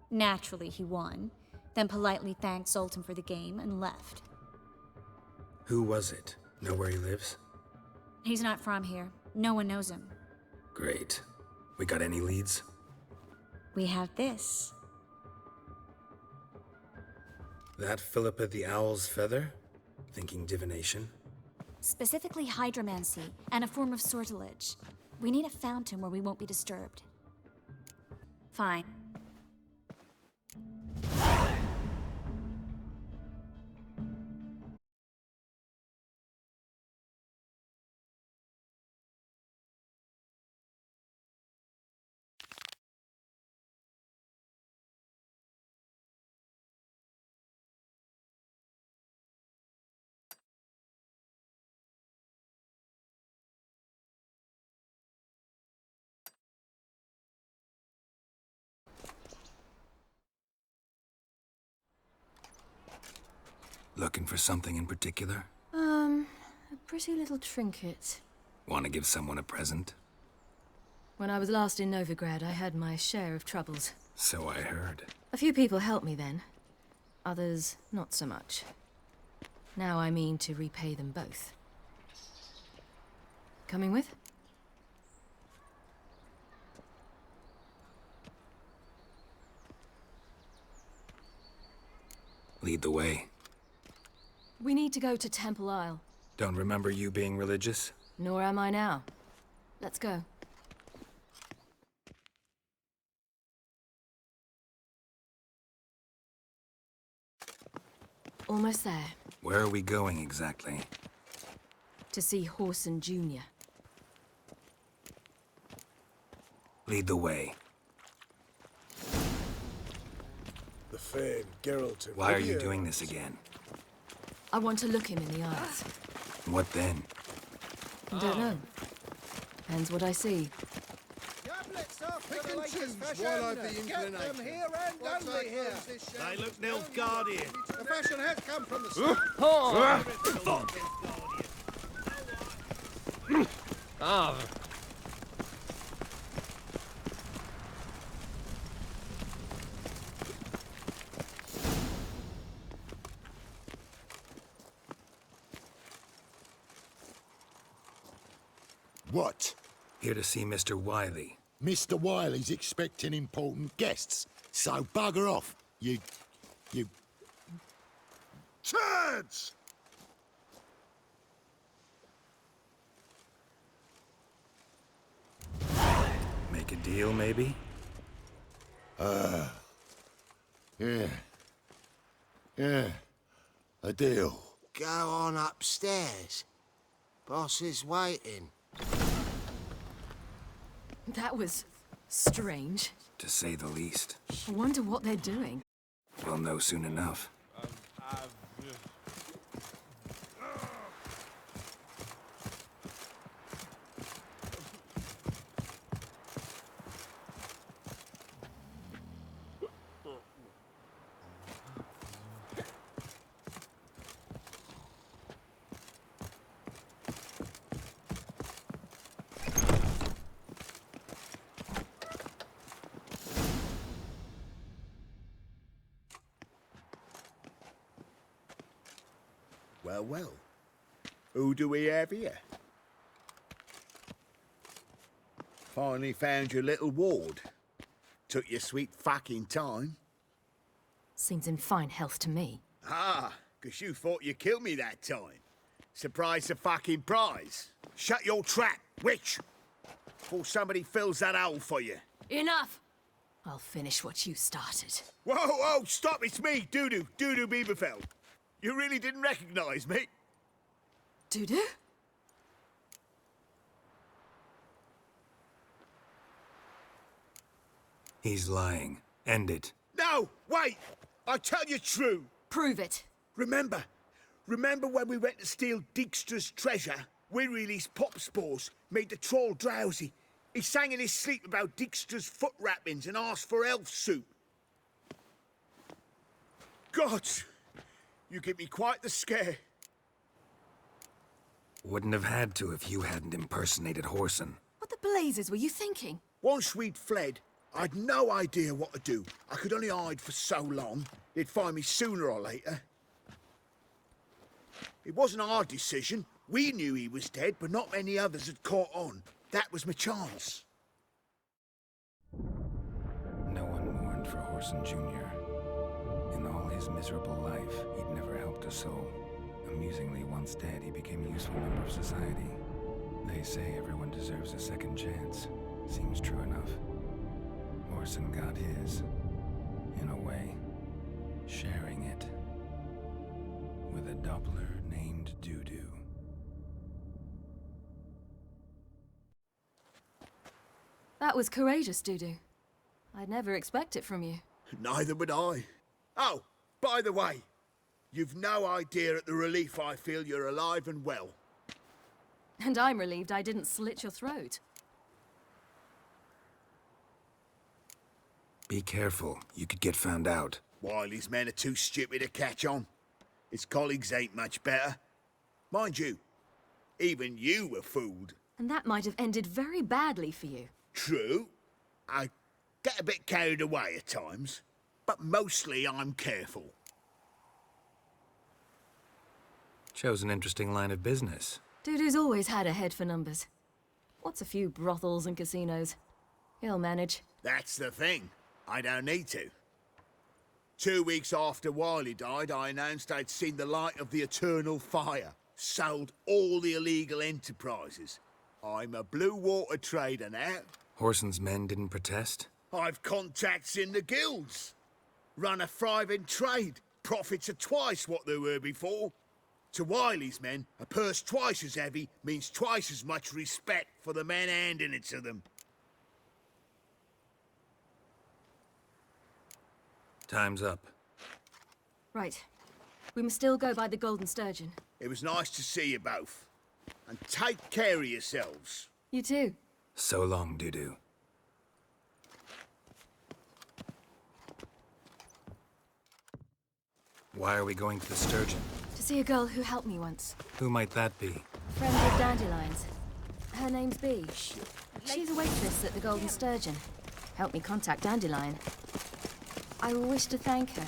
Naturally, he won, then politely thanked Zoltan for the game and left. Who was it? Know where he lives? He's not from here. No one knows him. Great. We got any leads? We have this. That Philippa the Owl's feather? Thinking divination? Specifically hydromancy, and a form of sortilege. We need a fountain where we won't be disturbed. Fine. Looking for something in particular? A pretty little trinket. Want to give someone a present? When I was last in Novigrad, I had my share of troubles. So I heard. A few people helped me then. Others, not so much. Now I mean to repay them both. Coming with? Lead the way. We need to go to Temple Isle. Don't remember you being religious? Nor am I now. Let's go. Almost there. Where are we going exactly? To see Whoreson Jr. Lead the way. The famed Geralt of Rivia. Why are you doing this again? I want to look him in the eyes. What then? I don't know. Depends what I see. Pick and choose while I've the inclination. Get them here and only here. They look Nilfgaardian. The fashion has come from the start. What? Here to see Mr. Wiley. Mr. Wiley's expecting important guests, so bugger off, you... Turds! Make a deal, maybe? Yeah. Yeah. A deal. Go on upstairs. Boss is waiting. That was strange. To say the least. I wonder what they're doing. We'll know soon enough. Well, well. Who do we have here? Finally found your little ward. Took your sweet fucking time. Seems in fine health to me. Ah, 'cause you thought you killed me that time. Surprise the fucking prize. Shut your trap, witch! Before somebody fills that hole for you. Enough! I'll finish what you started. Whoa, whoa, stop, it's me, Dudu Bieberfeld. You really didn't recognize me? Dudu? He's lying. End it. No, wait! I tell you true. Prove it. Remember when we went to steal Dijkstra's treasure? We released pop spores, made the troll drowsy. He sang in his sleep about Dijkstra's foot wrappings and asked for elf soup. God, you give me quite the scare. Wouldn't have had to if you hadn't impersonated Whoreson. What the blazes were you thinking? Once we'd fled, I'd no idea what to do. I could only hide for so long. They'd find me sooner or later. It wasn't our decision. We knew he was dead, but not many others had caught on. That was my chance. No one mourned for Whoreson Jr. In all his miserable life, he'd never helped a soul. Amusingly, once dead, he became a useful member of society. They say everyone deserves a second chance. Seems true enough. Whoreson got his, in a way, sharing it with a Doppler named Dudu. That was courageous, Dudu. I'd never expect it from you. Neither would I. Oh, by the way, you've no idea at the relief I feel you're alive and well. And I'm relieved I didn't slit your throat. Be careful. You could get found out. Wiley's men are too stupid to catch on. His colleagues ain't much better. Mind you, even you were fooled. And that might have ended very badly for you. True. I get a bit carried away at times, but mostly I'm careful. Chose an interesting line of business. Dudu's always had a head for numbers. What's a few brothels and casinos? He'll manage. That's the thing. I don't need to. 2 weeks after Wiley died, I announced I'd seen the light of the eternal fire. Sold all the illegal enterprises. I'm a blue water trader now. Horson's men didn't protest? I've contacts in the guilds. Run a thriving trade. Profits are twice what they were before. To Wiley's men, a purse twice as heavy means twice as much respect for the men handing it to them. Time's up. Right. We must still go by the Golden Sturgeon. It was nice to see you both. And take care of yourselves. You too. So long, Dudu. Why are we going to the Sturgeon? To see a girl who helped me once. Who might that be? Friend of Dandelion's. Her name's Bee. She's a waitress at the Golden Sturgeon. Helped me contact Dandelion. I wish to thank her.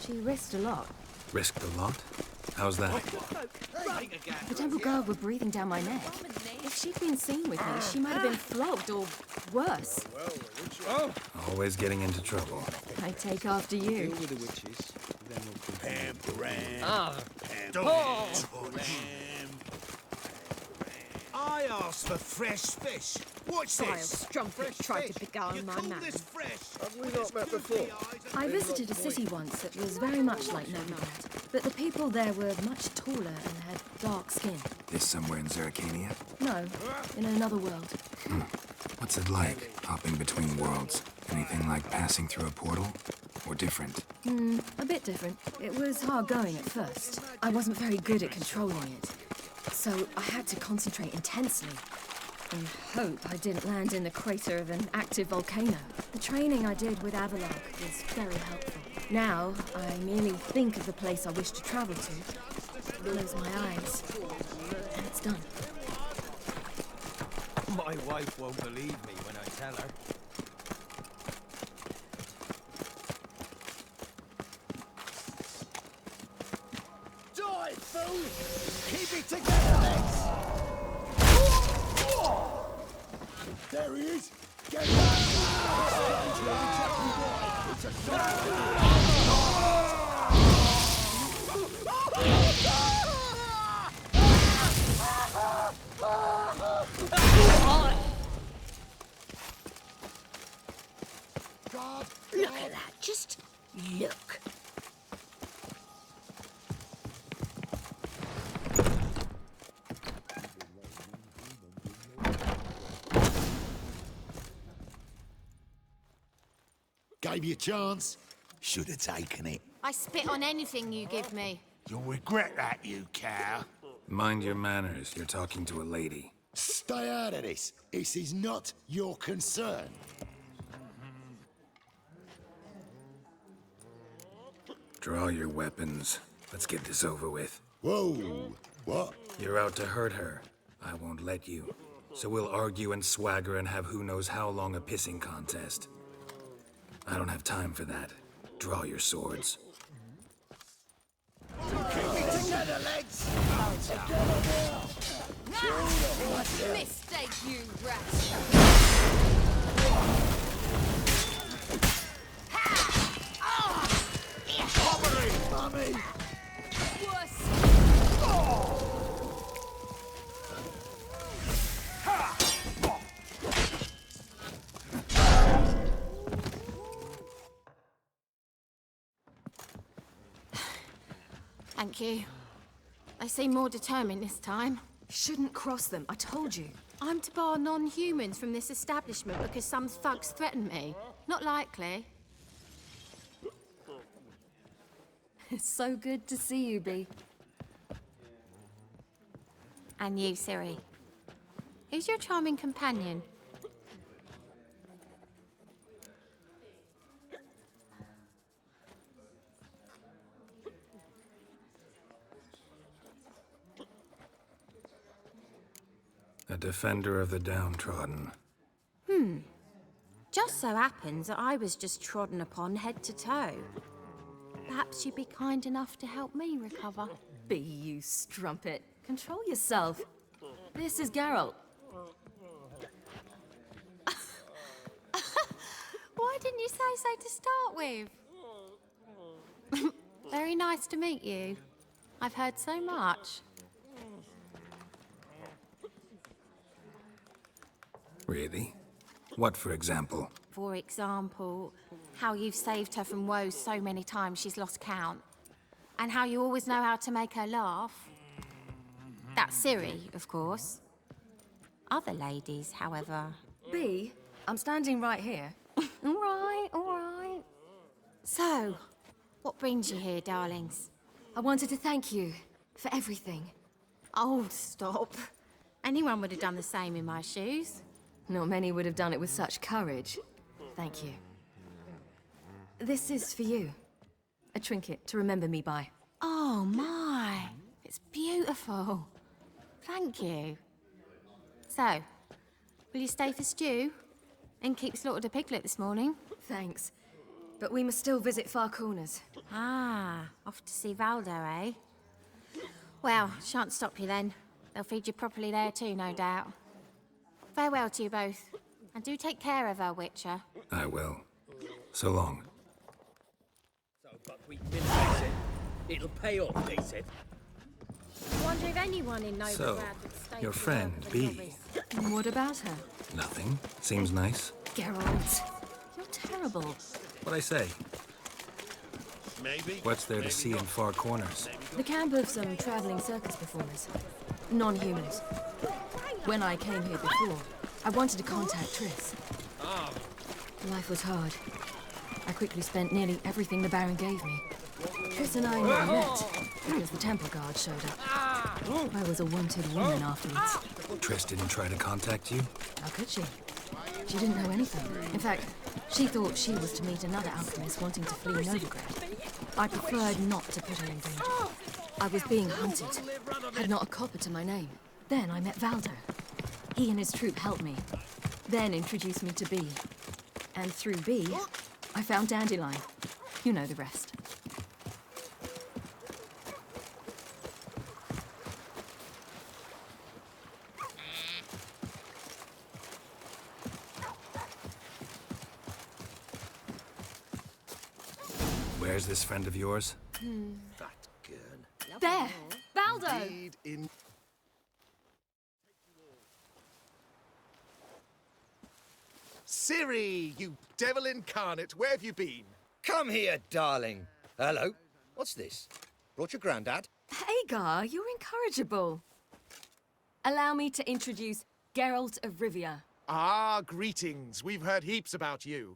She risked a lot. Risked a lot? How's that? The Temple Guard were breathing down my neck. If she'd been seen with me, she might have been flogged or worse. Always getting into trouble. I take after you. With the witches, then I asked for fresh fish. What's Vile this? strumpet tried to beguile my man. Have we not met before? I visited a city once that was very much like Novigrad, but the people there were much taller and had dark skin. This somewhere in Zerrikania? No, in another world. What's it like, hopping between worlds? Anything like passing through a portal? Or different? A bit different. It was hard going at first. I wasn't very good at controlling it. So I had to concentrate intensely and hope I didn't land in the crater of an active volcano. The training I did with Avalok was very helpful. Now, I merely think of the place I wish to travel to, close my eyes, and it's done. My wife won't believe me when I tell her. Die, fool! Keep it together, legs! There he is! Get Look at that, just look. Gave you a chance. Should have taken it. I spit on anything you give me. You'll regret that, you cow. Mind your manners. You're talking to a lady. Stay out of this. This is not your concern. Draw your weapons. Let's get this over with. Whoa. What? You're out to hurt her. I won't let you. So we'll argue and swagger and have who knows how long a pissing contest. I don't have time for that. Draw your swords. Keep it together, legs! Mistake, you rat! Mummy! Thank you. They seem more determined this time. Shouldn't cross them, I told you. I'm to bar non-humans from this establishment because some thugs threatened me. Not likely. It's so good to see you, Bee. And you, Ciri. Who's your charming companion? A defender of the downtrodden. Just so happens that I was just trodden upon head to toe. Perhaps you'd be kind enough to help me recover. Bee, you strumpet. Control yourself. This is Geralt. Why didn't you say so to start with? Very nice to meet you. I've heard so much. Really? What, for example? For example, how you've saved her from woes so many times she's lost count. And how you always know how to make her laugh. That's Ciri, of course. Other ladies, however... B, I'm standing right here. All right. So, what brings you here, darlings? I wanted to thank you for everything. Oh, stop. Anyone would have done the same in my shoes. Not many would have done it with such courage. Thank you. This is for you. A trinket to remember me by. Oh, my. It's beautiful. Thank you. So, will you stay for stew? And keep slaughtered a piglet this morning? Thanks. But we must still visit Far Corners. Ah, off to see Valdo, eh? Well, shan't stop you then. They'll feed you properly there too, no doubt. Farewell to you both. And do take care of her, Witcher. I will. So long. So buckwheat minimize it. It'll pay off, they said. I wonder if anyone in Novigrad So, would stay your for friend, longer B. than Norris. And what about her? Nothing. Seems nice. Geralt, you're terrible. What'd I say? Maybe. What's there to see in Far Corners? The camp of some traveling circus performers. Non-humans. When I came here before, I wanted to contact Triss. Life was hard. I quickly spent nearly everything the Baron gave me. Triss and I never met because the Temple Guard showed up. I was a wanted woman afterwards. Triss didn't try to contact you? How could she? She didn't know anything. In fact, she thought she was to meet another alchemist wanting to flee Novigrad. I preferred not to put her in danger. I was being hunted. Had not a copper to my name. Then I met Valdo. He and his troop helped me. Then introduced me to B. And through B, I found Dandelion. You know the rest. Where's this friend of yours? That girl. There! Valdo! Ciri, you devil incarnate, where have you been? Come here, darling. Hello. What's this? Brought your granddad? Hagar, you're incorrigible. Allow me to introduce Geralt of Rivia. Ah, greetings. We've heard heaps about you.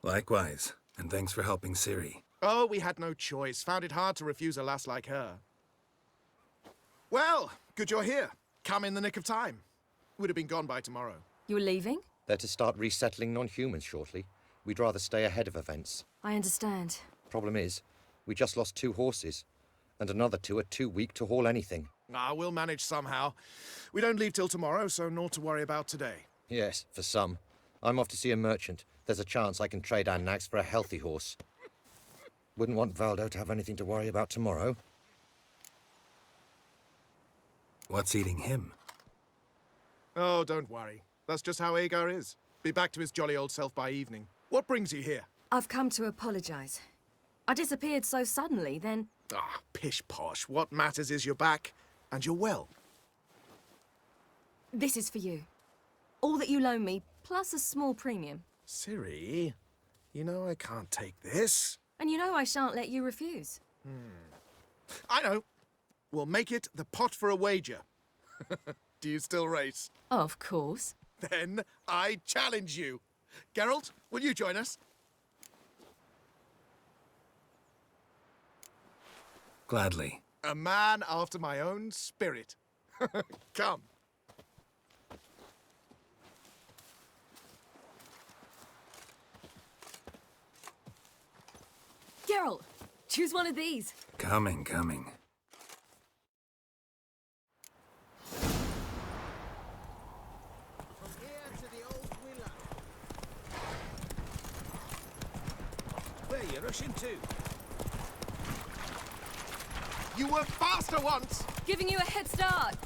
Likewise, and thanks for helping Ciri. Oh, we had no choice. Found it hard to refuse a lass like her. Well, good you're here. Come in the nick of time. Would have been gone by tomorrow. You're leaving? They're to start resettling non-humans shortly. We'd rather stay ahead of events. I understand. Problem is, we just lost 2 horses, and another 2 are too weak to haul anything. Ah, we'll manage somehow. We don't leave till tomorrow, so naught to worry about today. Yes, for some. I'm off to see a merchant. There's a chance I can trade our nags for a healthy horse. Wouldn't want Valdo to have anything to worry about tomorrow. What's eating him? Oh, don't worry. That's just how Agar is. Be back to his jolly old self by evening. What brings you here? I've come to apologize. I disappeared so suddenly, then... Ah, pish-posh. What matters is you're back, and you're well. This is for you. All that you loan me, plus a small premium. Ciri, you know I can't take this. And you know I shan't let you refuse. I know. We'll make it the pot for a wager. Do you still race? Of course. Then I challenge you. Geralt, will you join us? Gladly. A man after my own spirit. Come. Geralt, choose one of these. Coming. Where are you rushing to? You were faster once! Giving you a head start.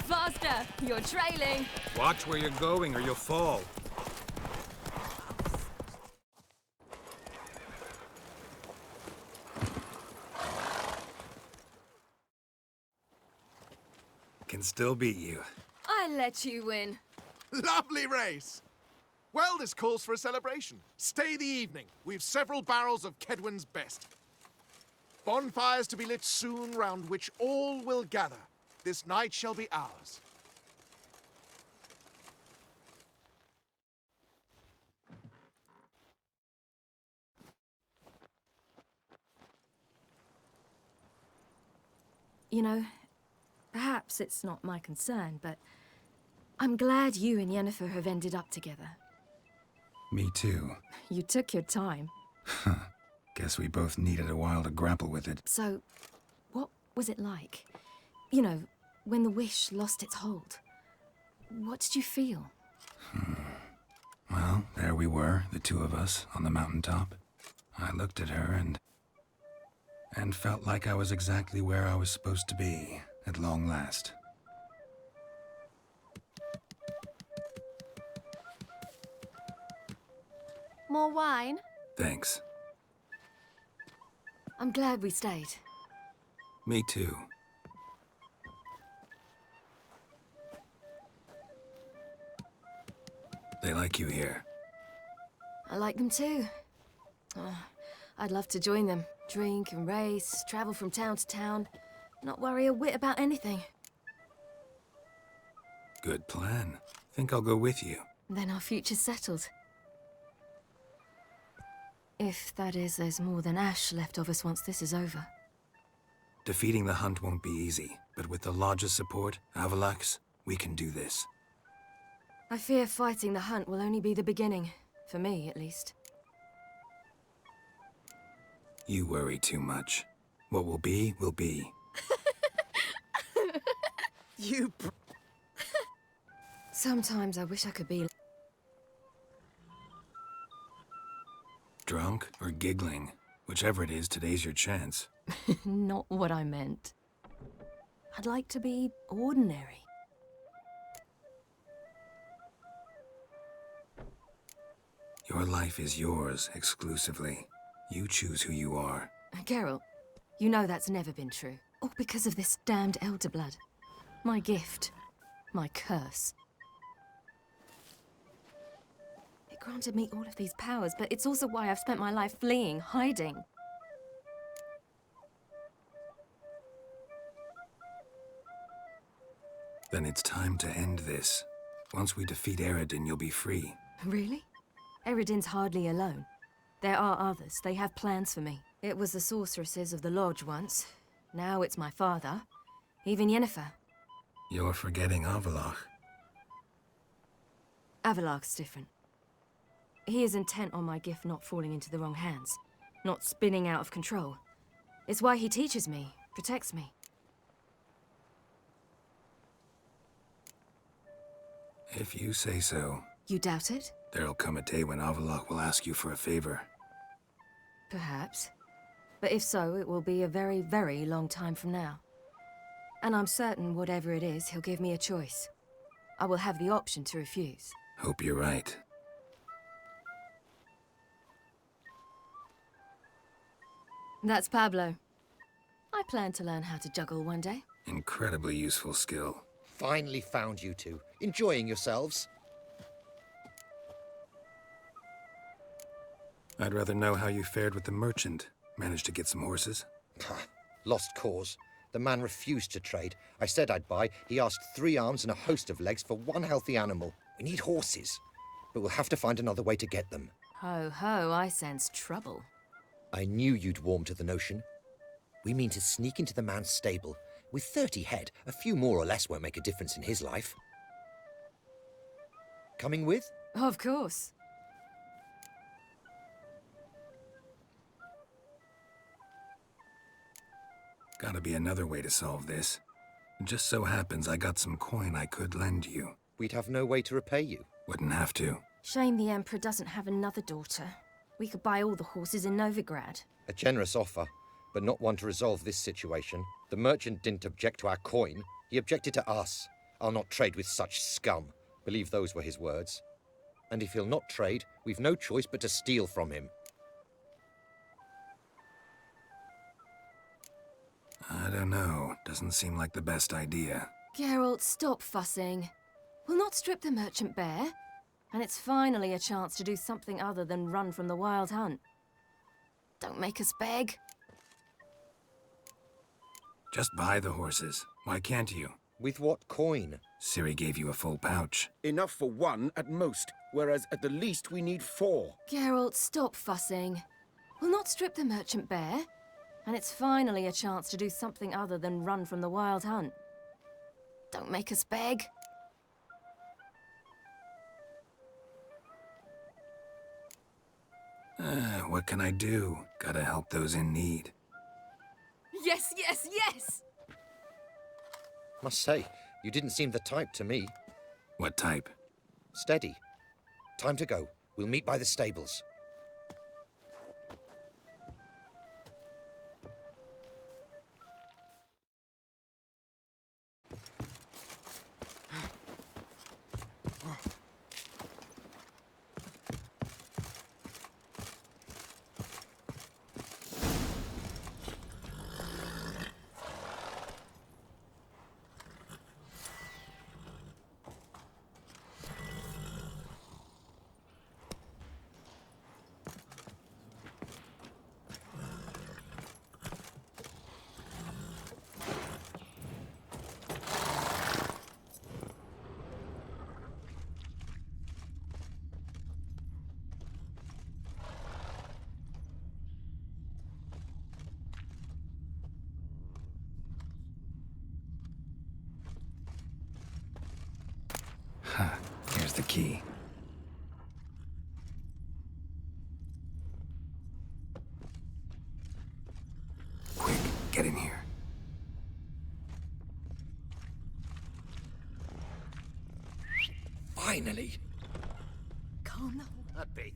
Faster! You're trailing! Watch where you're going or you'll fall. Can still beat you. I let you win. Lovely race! Well, this calls for a celebration. Stay the evening. We've several barrels of Kedwin's best. Bonfires to be lit soon, round which all will gather. This night shall be ours. You know, perhaps it's not my concern, but I'm glad you and Yennefer have ended up together. Me too. You took your time. Guess we both needed a while to grapple with it. So, what was it like? You know, when the wish lost its hold. What did you feel? Well, there we were, the two of us, on the mountaintop. I looked at her and felt like I was exactly where I was supposed to be, at long last. More wine? Thanks. I'm glad we stayed. Me too. They like you here. I like them too. I'd love to join them. Drink and race, travel from town to town. Not worry a whit about anything. Good plan. Think I'll go with you. Then our future's settled. If, that is, there's more than ash left of us once this is over. Defeating the hunt won't be easy, but with the Lodge's support, Avalax, we can do this. I fear fighting the hunt will only be the beginning. For me, at least. You worry too much. What will be, will be. You Sometimes I wish I could be... Drunk or giggling. Whichever it is, today's your chance. Not what I meant. I'd like to be ordinary. Your life is yours, exclusively. You choose who you are. Geralt, you know that's never been true. All because of this damned elder blood. My gift. My curse. It granted me all of these powers, but it's also why I've spent my life fleeing, hiding. Then it's time to end this. Once we defeat Eredin, you'll be free. Really? Eredin's hardly alone. There are others. They have plans for me. It was the sorceresses of the Lodge once. Now it's my father. Even Yennefer. You're forgetting Avalach. Avalach's different. He is intent on my gift not falling into the wrong hands. Not spinning out of control. It's why he teaches me, protects me. If you say so. You doubt it? There'll come a day when Avalach will ask you for a favor. Perhaps. But if so, it will be a very, very long time from now. And I'm certain whatever it is, he'll give me a choice. I will have the option to refuse. Hope you're right. That's Pablo. I plan to learn how to juggle one day. Incredibly useful skill. Finally found you two. Enjoying yourselves? I'd rather know how you fared with the merchant. Managed to get some horses? Lost cause. The man refused to trade. I said I'd buy. He asked 3 arms and a host of legs for 1 healthy animal. We need horses. But we'll have to find another way to get them. Ho ho, I sense trouble. I knew you'd warm to the notion. We mean to sneak into the man's stable. With 30 head, a few more or less won't make a difference in his life. Coming with? Of course. Gotta be another way to solve this. It just so happens I got some coin I could lend you. We'd have no way to repay you. Wouldn't have to. Shame the Emperor doesn't have another daughter. We could buy all the horses in Novigrad. A generous offer, but not one to resolve this situation. The merchant didn't object to our coin. He objected to us. I'll not trade with such scum. Believe those were his words. And if he'll not trade, we've no choice but to steal from him. I don't know. Doesn't seem like the best idea. Geralt, stop fussing. We'll not strip the merchant bare. And it's finally a chance to do something other than run from the wild hunt. Don't make us beg. Just buy the horses. Why can't you? With what coin? Ciri gave you a full pouch. Enough for one at most, whereas at the least we need 4. Geralt, stop fussing. We'll not strip the merchant bare. And it's finally a chance to do something other than run from the wild hunt. Don't make us beg. What can I do? Gotta help those in need. Yes, yes, yes! Must say, you didn't seem the type to me. What type? Steady. Time to go. We'll meet by the stables. Here's the key. Quick, get in here. Finally! Calm down. That be.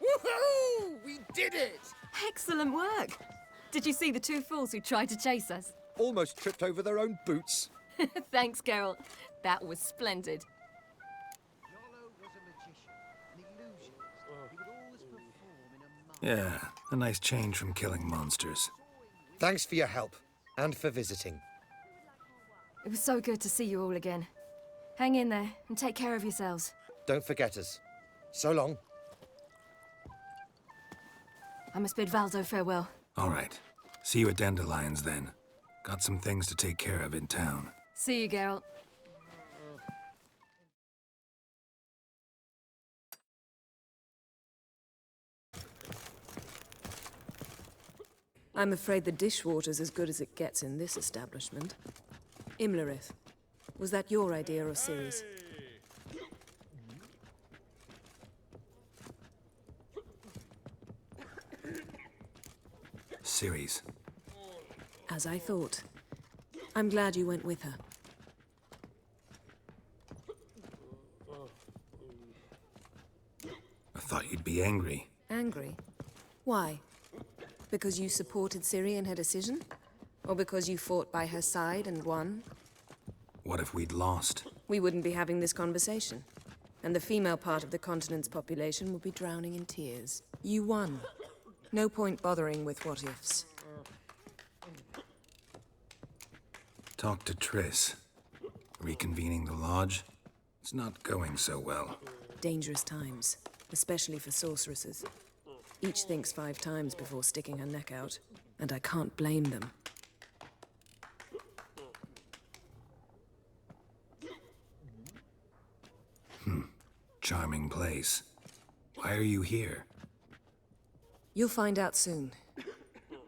Woohoo! We did it! Excellent work. Did you see the 2 fools who tried to chase us? Almost tripped over their own boots. Thanks, Geralt. That was splendid. Yeah, a nice change from killing monsters. Thanks for your help, and for visiting. It was so good to see you all again. Hang in there, and take care of yourselves. Don't forget us. So long. I must bid Valdo farewell. All right. See you at Dandelions, then. Got some things to take care of in town. See you, Geralt. I'm afraid the dishwater's as good as it gets in this establishment. Imlerith, was that your idea or Ciri's? Ciri's. As I thought. I'm glad you went with her. I thought you'd be angry. Angry? Why? Because you supported Ciri in her decision? Or because you fought by her side and won? What if we'd lost? We wouldn't be having this conversation. And the female part of the continent's population would be drowning in tears. You won. No point bothering with what-ifs. Talk to Triss. Reconvening the lodge? It's not going so well. Dangerous times, especially for sorceresses. Each thinks 5 times before sticking her neck out, and I can't blame them. Charming place. Why are you here? You'll find out soon.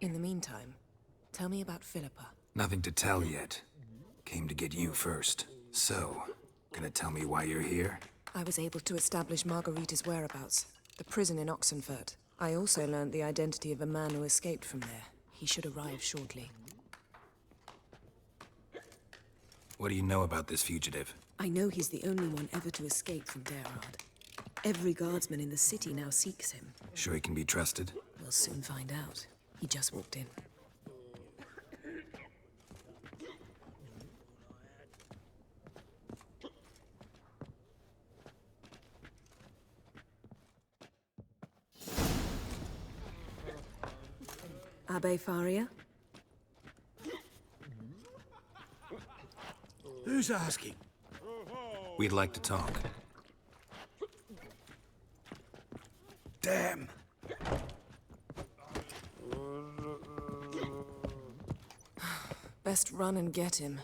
In the meantime, tell me about Philippa. Nothing to tell yet. Came to get you first. So, gonna tell me why you're here? I was able to establish Margarita's whereabouts, the prison in Oxenfurt. I also learned the identity of a man who escaped from there. He should arrive shortly. What do you know about this fugitive? I know he's the only one ever to escape from Derard. Every guardsman in the city now seeks him. Sure he can be trusted? We'll soon find out. He just walked in. Abbe Faria? Who's asking? We'd like to talk. Damn. Best run and get him.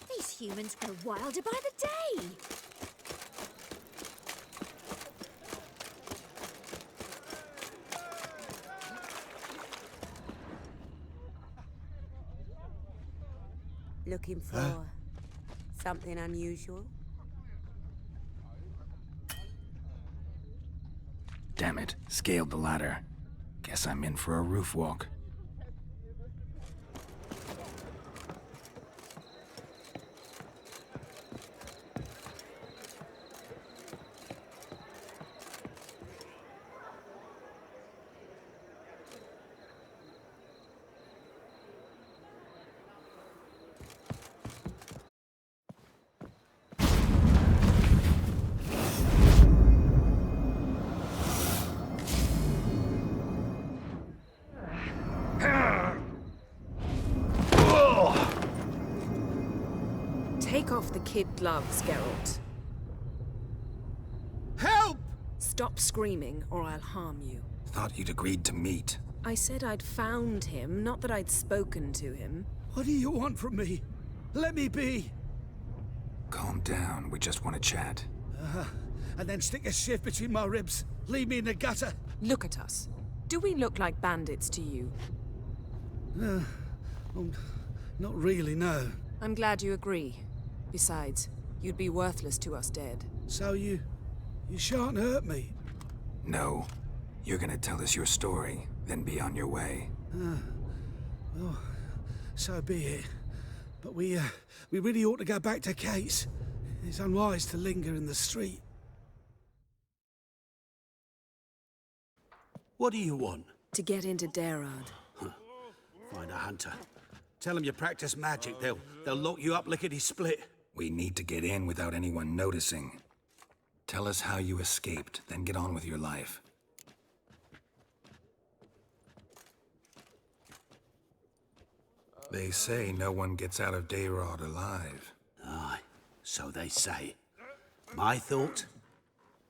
These humans grow wilder by the day. Looking for something unusual? Damn it, scaled the ladder. Guess I'm in for a roof walk. Take off the kid gloves, Geralt. Help! Stop screaming, or I'll harm you. Thought you'd agreed to meet. I said I'd found him, not that I'd spoken to him. What do you want from me? Let me be. Calm down, we just want to chat. And then stick a shift between my ribs. Leave me in the gutter. Look at us. Do we look like bandits to you? No. Not really, no. I'm glad you agree. Besides, you'd be worthless to us dead. So you shan't hurt me. No. You're gonna tell us your story, then be on your way. Well, so be it. But we really ought to go back to Kate's. It's unwise to linger in the street. What do you want? To get into Derard. Find a hunter. Tell them you practice magic. They'll lock you up lickety-split. We need to get in without anyone noticing. Tell us how you escaped, then get on with your life. They say no one gets out of Derard alive. Aye, so they say. My thought?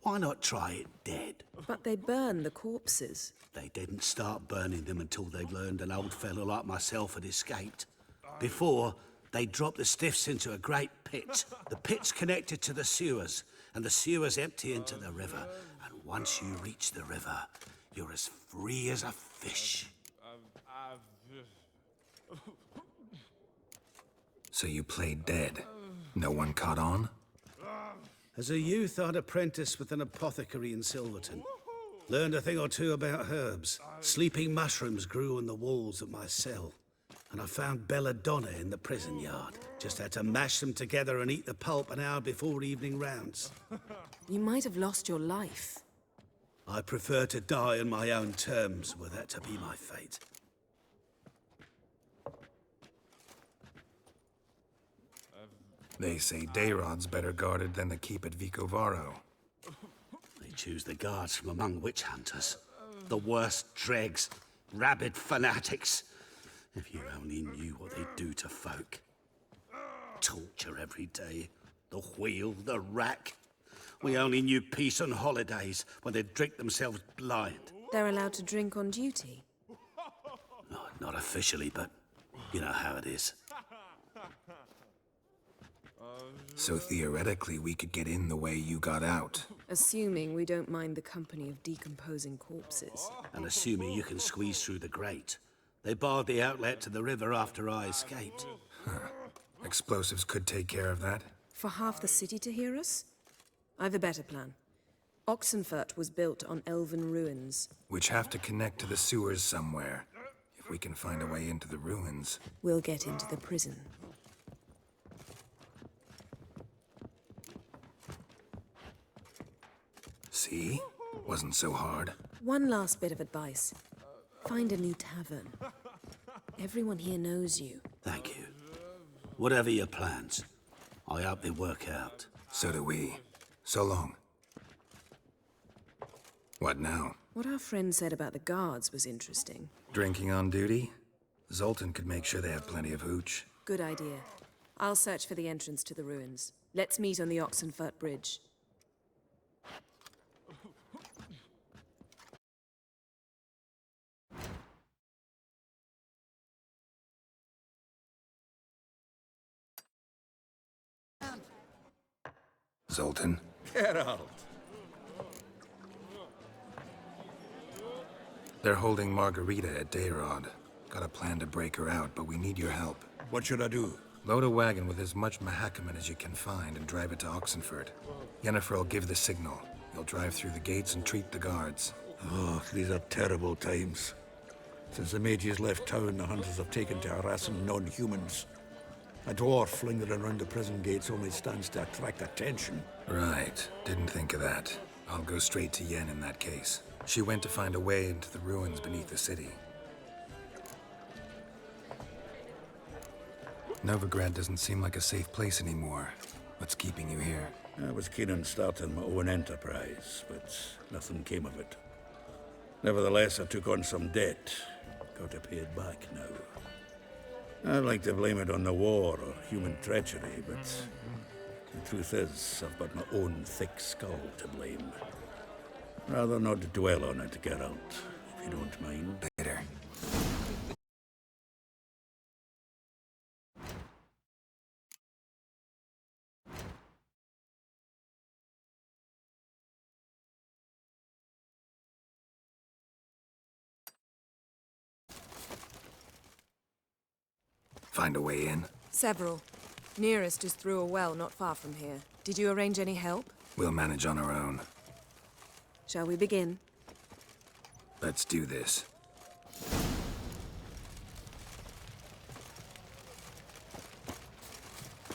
Why not try it dead? But they burn the corpses. They didn't start burning them until they learned an old fellow like myself had escaped. Before, they dropped the stiffs into a great pit. The pit's connected to the sewers, and the sewers empty into the river. And once you reach the river, you're as free as a fish. So you played dead. No one caught on? As a youth, I'd apprenticed with an apothecary in Silverton. Learned a thing or two about herbs. Sleeping mushrooms grew on the walls of my cell. And I found belladonna in the prison yard. Just had to mash them together and eat the pulp an hour before evening rounds. You might have lost your life. I prefer to die on my own terms, were that to be my fate. They say Derard's better guarded than the keep at Vicovaro. They choose the guards from among witch hunters. The worst dregs, rabid fanatics. If you only knew what they do to folk. Torture every day. The wheel, the rack. We only knew peace on holidays when they'd drink themselves blind. They're allowed to drink on duty. No, not officially, but you know how it is. So theoretically, we could get in the way you got out. Assuming we don't mind the company of decomposing corpses. And assuming you can squeeze through the grate. They barred the outlet to the river after I escaped. Explosives could take care of that. For half the city to hear us? I've a better plan. Oxenfurt was built on elven ruins. Which have to connect to the sewers somewhere. If we can find a way into the ruins. We'll get into the prison. See? Wasn't so hard. One last bit of advice. Find a new tavern. Everyone here knows you. Thank you. Whatever your plans, I hope they work out. So do we. So long. What now? What our friend said about the guards was interesting. Drinking on duty? Zoltan could make sure they have plenty of hooch. Good idea. I'll search for the entrance to the ruins. Let's meet on the Oxenfurt Bridge. Zoltan? Geralt! They're holding Margarita at Dayrod. Got a plan to break her out, but we need your help. What should I do? Load a wagon with as much Mahakaman as you can find and drive it to Oxenfurt. Yennefer will give the signal. You'll drive through the gates and treat the guards. Oh, these are terrible times. Since the mages left town, the hunters have taken to harassing non-humans. A dwarf lingering around the prison gates only stands to attract attention. Right. Didn't think of that. I'll go straight to Yen in that case. She went to find a way into the ruins beneath the city. Novigrad doesn't seem like a safe place anymore. What's keeping you here? I was keen on starting my own enterprise, but nothing came of it. Nevertheless, I took on some debt. Got to pay it back now. I'd like to blame it on the war or human treachery, but the truth is, I've got my own thick skull to blame. Rather not dwell on it, Geralt, if you don't mind. Later. Find a way in? Several. Nearest is through a well not far from here. Did you arrange any help? We'll manage on our own. Shall we begin? Let's do this.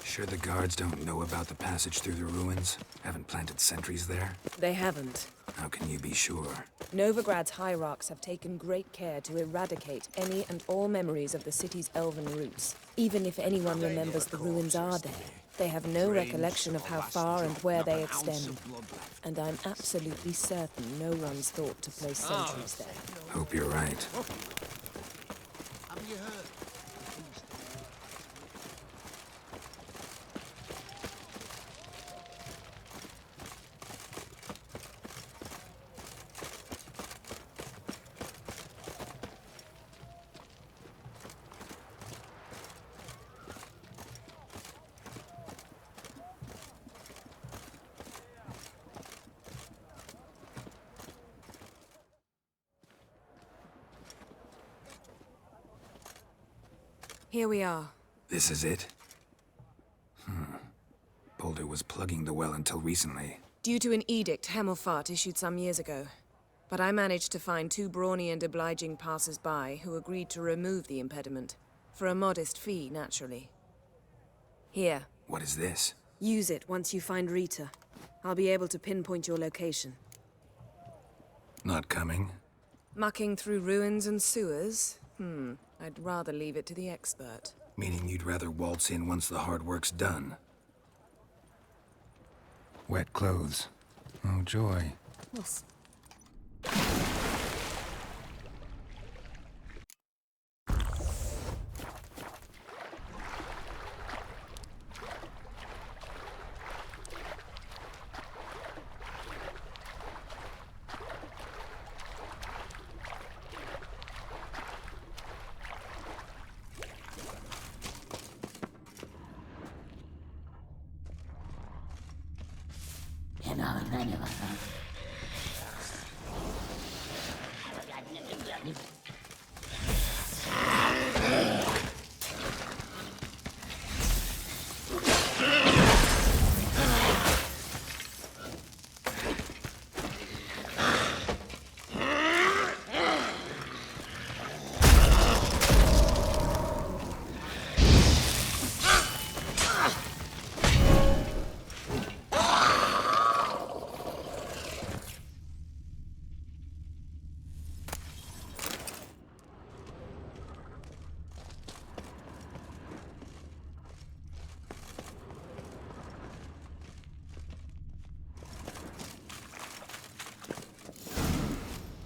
Sure the guards don't know about the passage through the ruins? Haven't planted sentries there? They haven't. How can you be sure? Novigrad's hierarchs have taken great care to eradicate any and all memories of the city's elven roots. Even if anyone remembers the ruins are there, they have no recollection of how far and where they extend. And I'm absolutely certain no one's thought to place sentries there. Hope you're right. Have you heard? Here we are. This is it? Boulder was plugging the well until recently. Due to an edict Hemmelfart issued some years ago. But I managed to find two brawny and obliging passers-by who agreed to remove the impediment. For a modest fee, naturally. Here. What is this? Use it once you find Rita. I'll be able to pinpoint your location. Not coming? Mucking through ruins and sewers? I'd rather leave it to the expert. Meaning you'd rather waltz in once the hard work's done? Wet clothes. Oh, joy. Yes.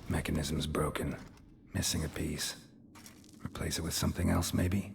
Mechanism's broken. Missing a piece. Replace it with something else, maybe?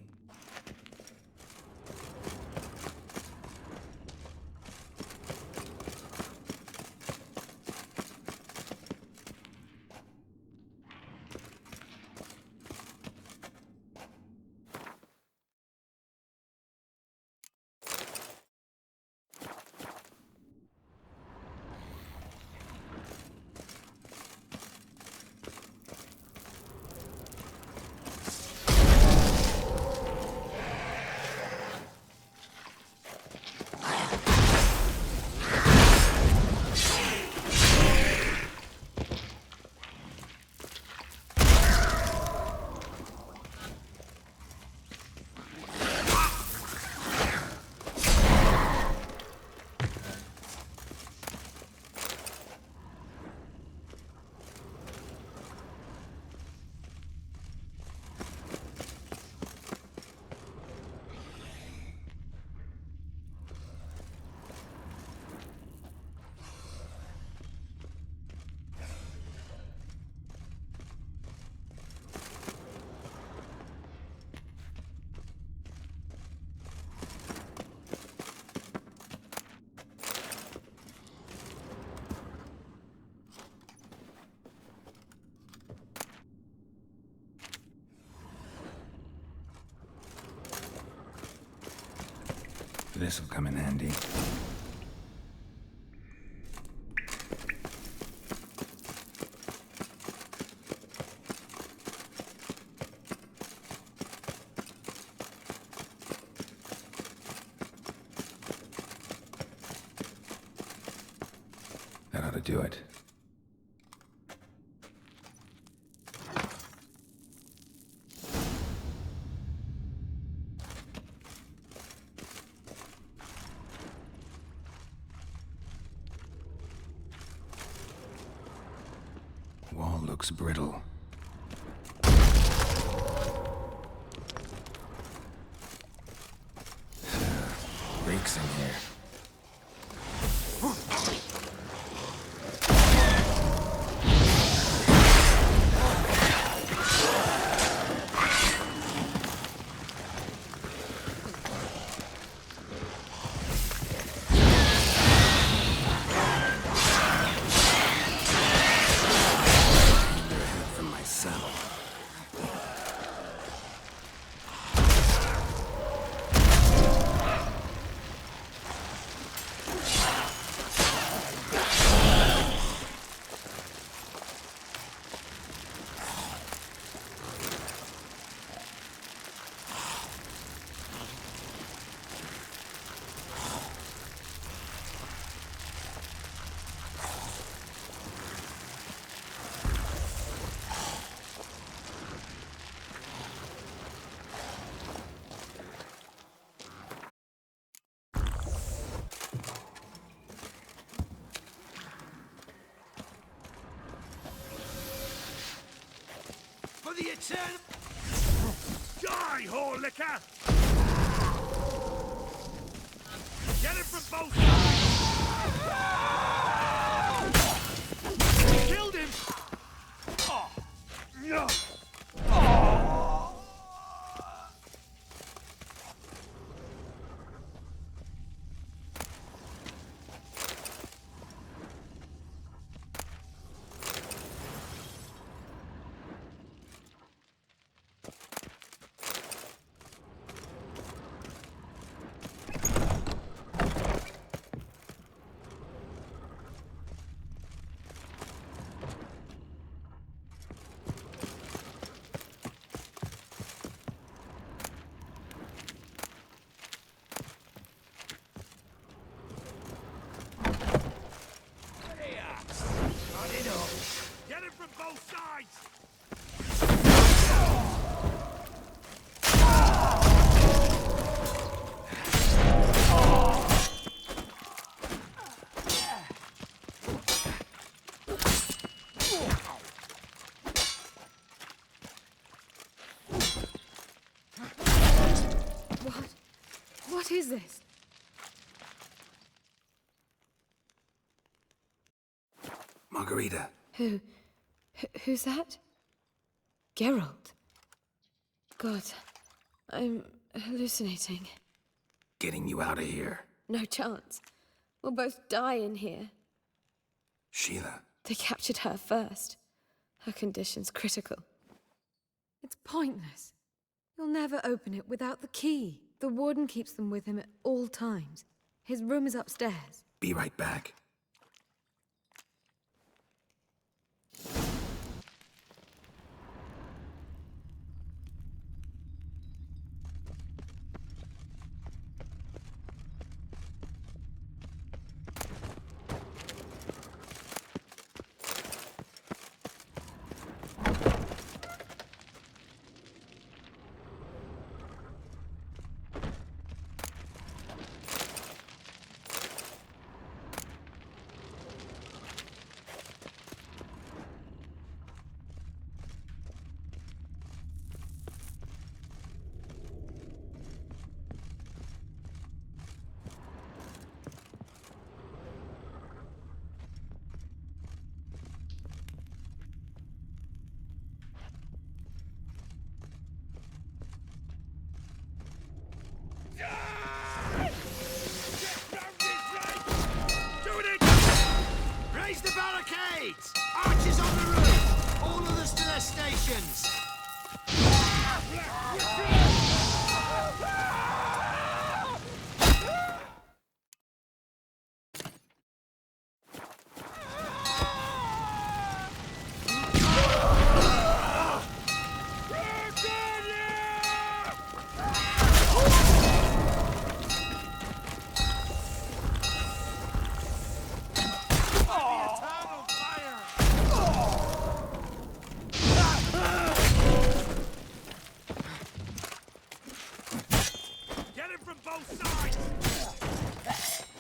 This'll come in handy. That ought to do it. Wall looks brittle. Leaks in here. For the eternal... Die, whore liquor! Get it from both sides! Killed him! Oh. No. Oh. from both sides! What is this? Margarita. Who's that? Geralt. God, I'm hallucinating. Getting you out of here. No chance. We'll both die in here. Sheila. They captured her first. Her condition's critical. It's pointless. You'll never open it without the key. The warden keeps them with him at all times. His room is upstairs. Be right back. Raise the barricades! Archers on the roof! All others to their stations!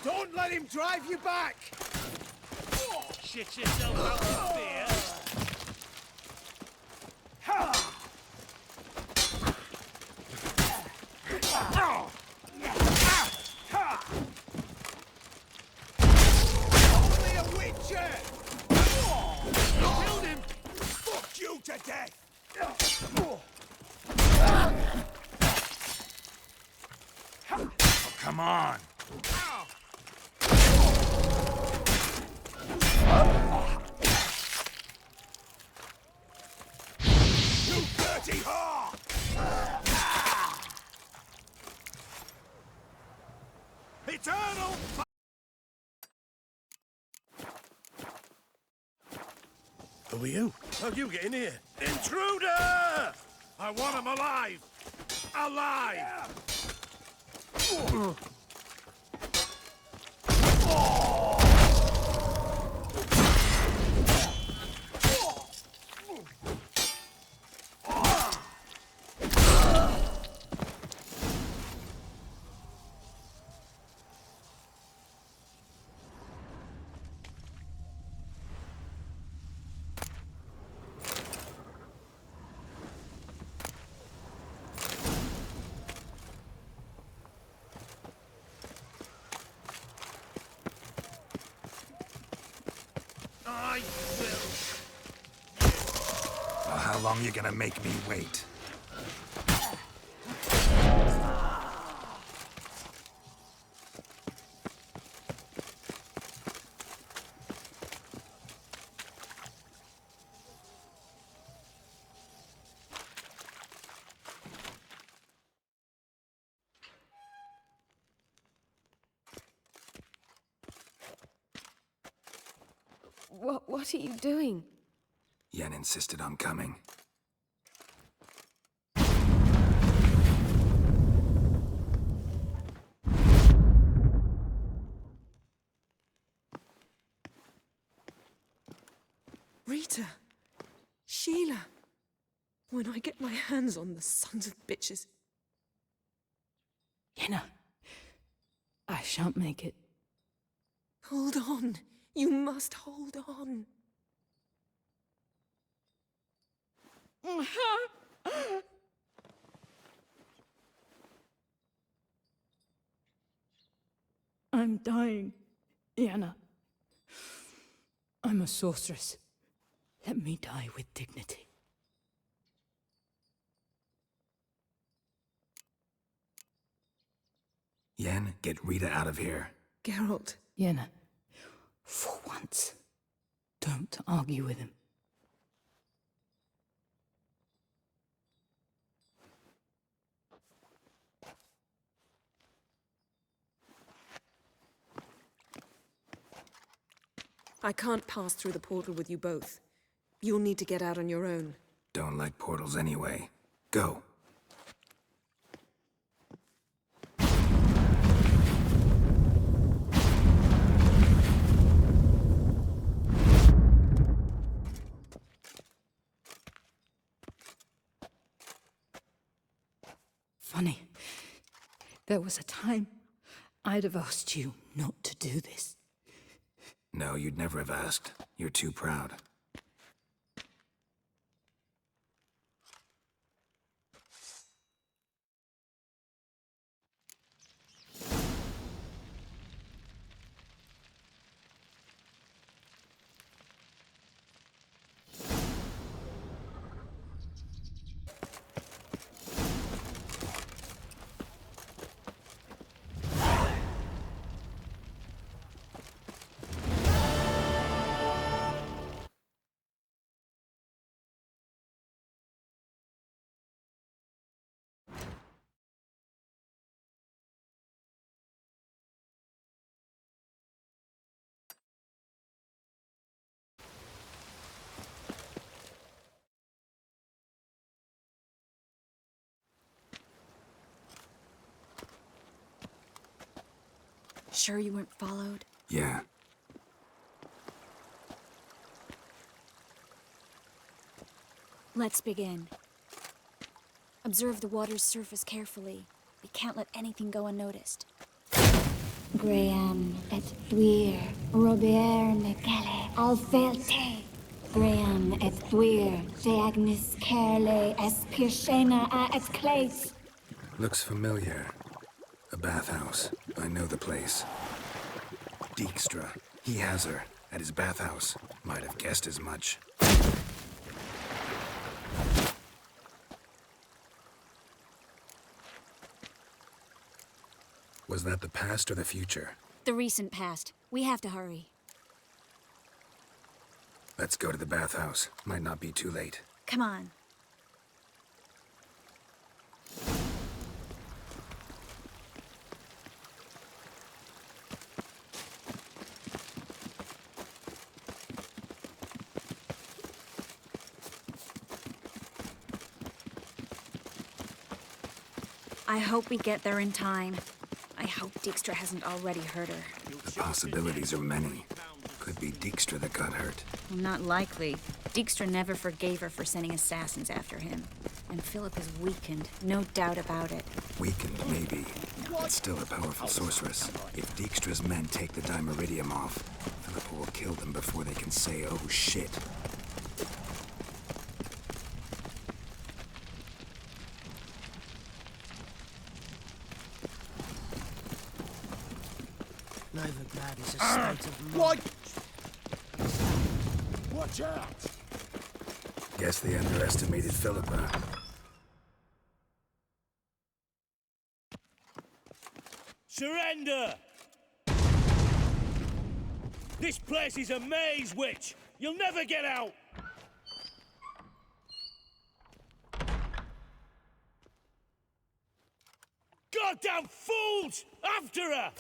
Don't let him drive you back! Shit yourself out with fear! Only a witcher! Killed him! Fuck you to death! Oh, come on! You dirty whore! Eternal! Who are you? How you get in here? Intruder! I want him alive! Alive! I will. So how long you gonna make me wait? What are you doing? Yen insisted on coming. Rita, Sheila. When I get my hands on the sons of bitches. Yenna, I shan't make it. Hold on. You must hold on. I'm dying, Yenna. I'm a sorceress. Let me die with dignity. Yen, get Rita out of here. Geralt. Yenna, for once, don't argue with him. I can't pass through the portal with you both. You'll need to get out on your own. Don't like portals anyway. Go. Funny. There was a time I'd have asked you not to do this. No, you'd never have asked. You're too proud. Sure you weren't followed? Yeah. Let's begin. Observe the water's surface carefully. We can't let anything go unnoticed. Graham et thuir, Robert Mekele, Alfelte. Graham et thuir, Deagnis Kerle, Espirshena a et Clate. Looks familiar. A bathhouse. I know the place. Dijkstra. He has her. At his bathhouse. Might have guessed as much. Was that the past or the future? The recent past. We have to hurry. Let's go to the bathhouse. Might not be too late. Come on. I hope we get there in time. I hope Dijkstra hasn't already hurt her. The possibilities are many. Could be Dijkstra that got hurt. Well, not likely. Dijkstra never forgave her for sending assassins after him. And Philip is weakened, no doubt about it. Weakened, maybe. But still a powerful sorceress. If Dijkstra's men take the Dimeridium off, Philip will kill them before they can say, oh shit. Novigrad is a state of mind. Watch out! Guess they underestimated Philippa. Surrender! This place is a maze, witch! You'll never get out! Goddamn fools! After her!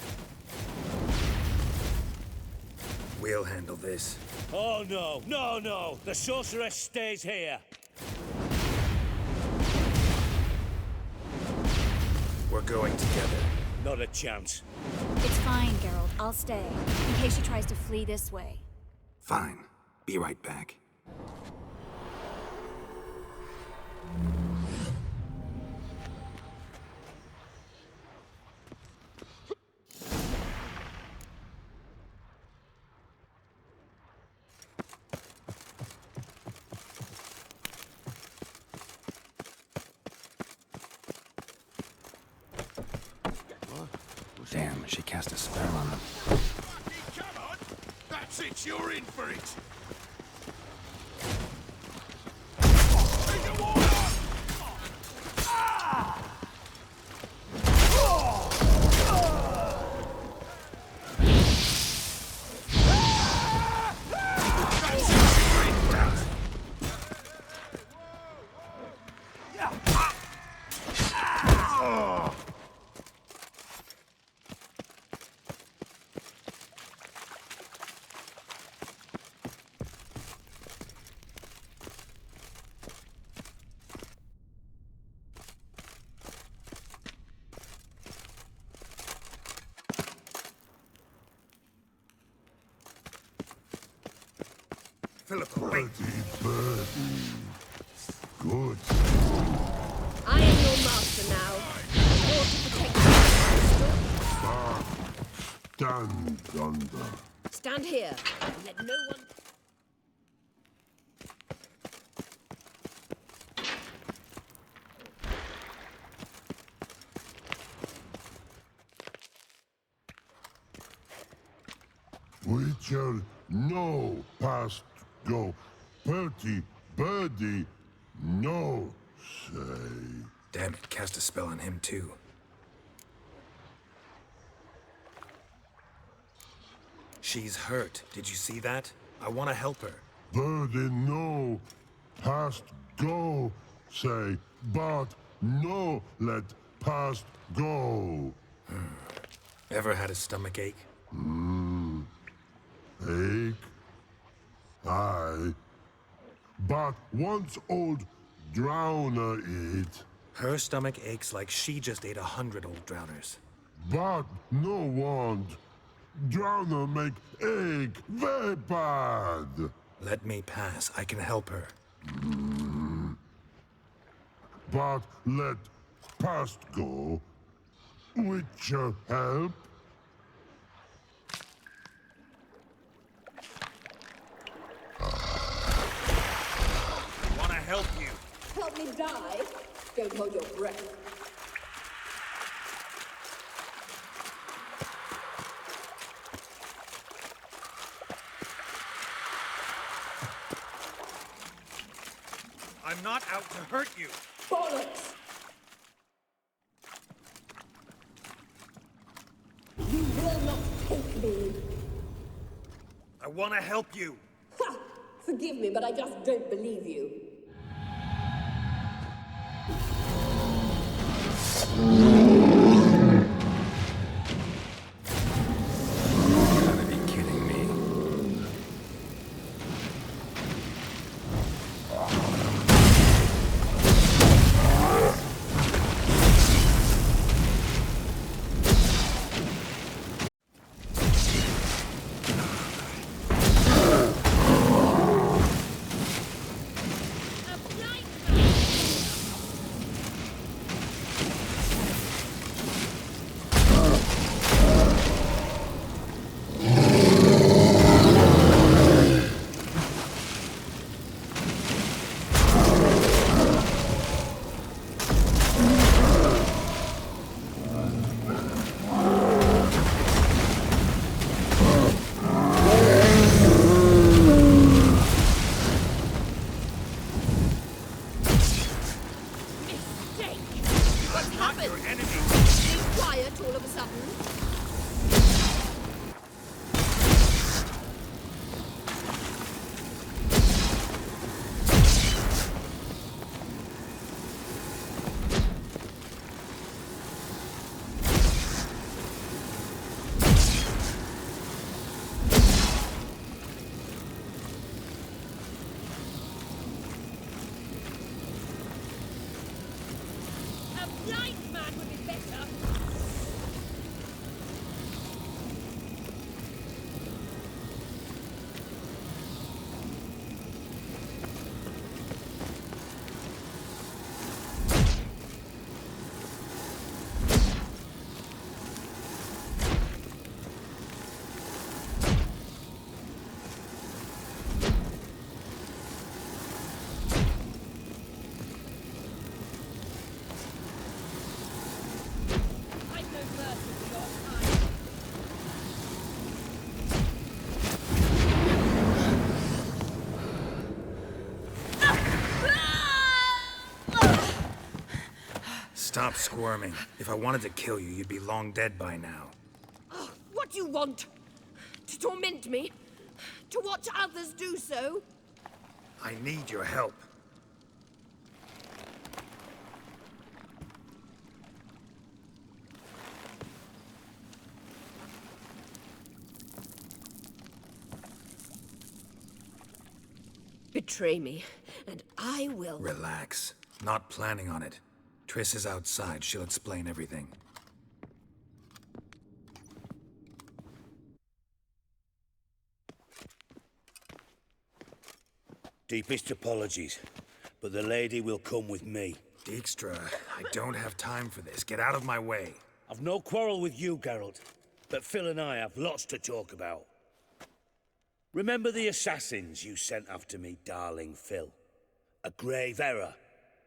We'll handle this. Oh no, no, no! The sorceress stays here. We're going together. Not a chance. It's fine, Geralt. I'll stay, in case she tries to flee this way. Fine. Be right back. Damn, she cast a spell on them. Come on! That's it, you're in for it! Take the water! Philippa, wait. Good. I am your master now. You're to protect me. Stand under. Stand here and let no one... Witcher, no past go. Purty, birdie, no say. Damn it, cast a spell on him too. She's hurt. Did you see that? I want to help her. Birdie, no past go say, but no let past go. Ever had a stomach ache? Ache? Aye. But once old drowner eat. Her stomach aches like she just ate 100 old drowners. But no want. Drowner make ache very bad. Let me pass. I can help her. But let past go. Witcher help? Want to help you. Help me die? Don't hold your breath. I'm not out to hurt you. Bollocks! You will not take me. I want to help you. Ha! Forgive me, but I just don't believe you. You gotta be kidding me. Stop squirming. If I wanted to kill you, you'd be long dead by now. Oh, what do you want? To torment me? To watch others do so? I need your help. Betray me, and I will. Relax. Not planning on it. Triss is outside. She'll explain everything. Deepest apologies, but the lady will come with me. Dijkstra, I don't have time for this. Get out of my way. I've no quarrel with you, Geralt, but Phil and I have lots to talk about. Remember the assassins you sent after me, darling Phil? A grave error.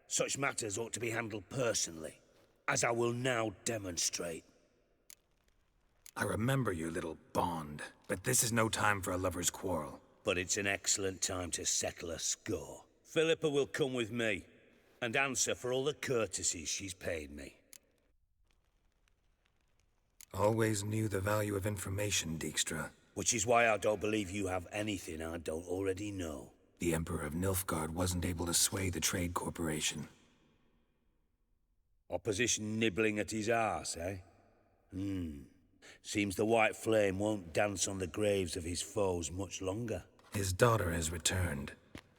Such matters ought to be handled personally, as I will now demonstrate. I remember your little bond, but this is no time for a lover's quarrel. But it's an excellent time to settle a score. Philippa will come with me, and answer for all the courtesies she's paid me. Always knew the value of information, Dijkstra. Which is why I don't believe you have anything I don't already know. The Emperor of Nilfgaard wasn't able to sway the Trade Corporation. Opposition nibbling at his arse, eh? Seems the White Flame won't dance on the graves of his foes much longer. His daughter has returned.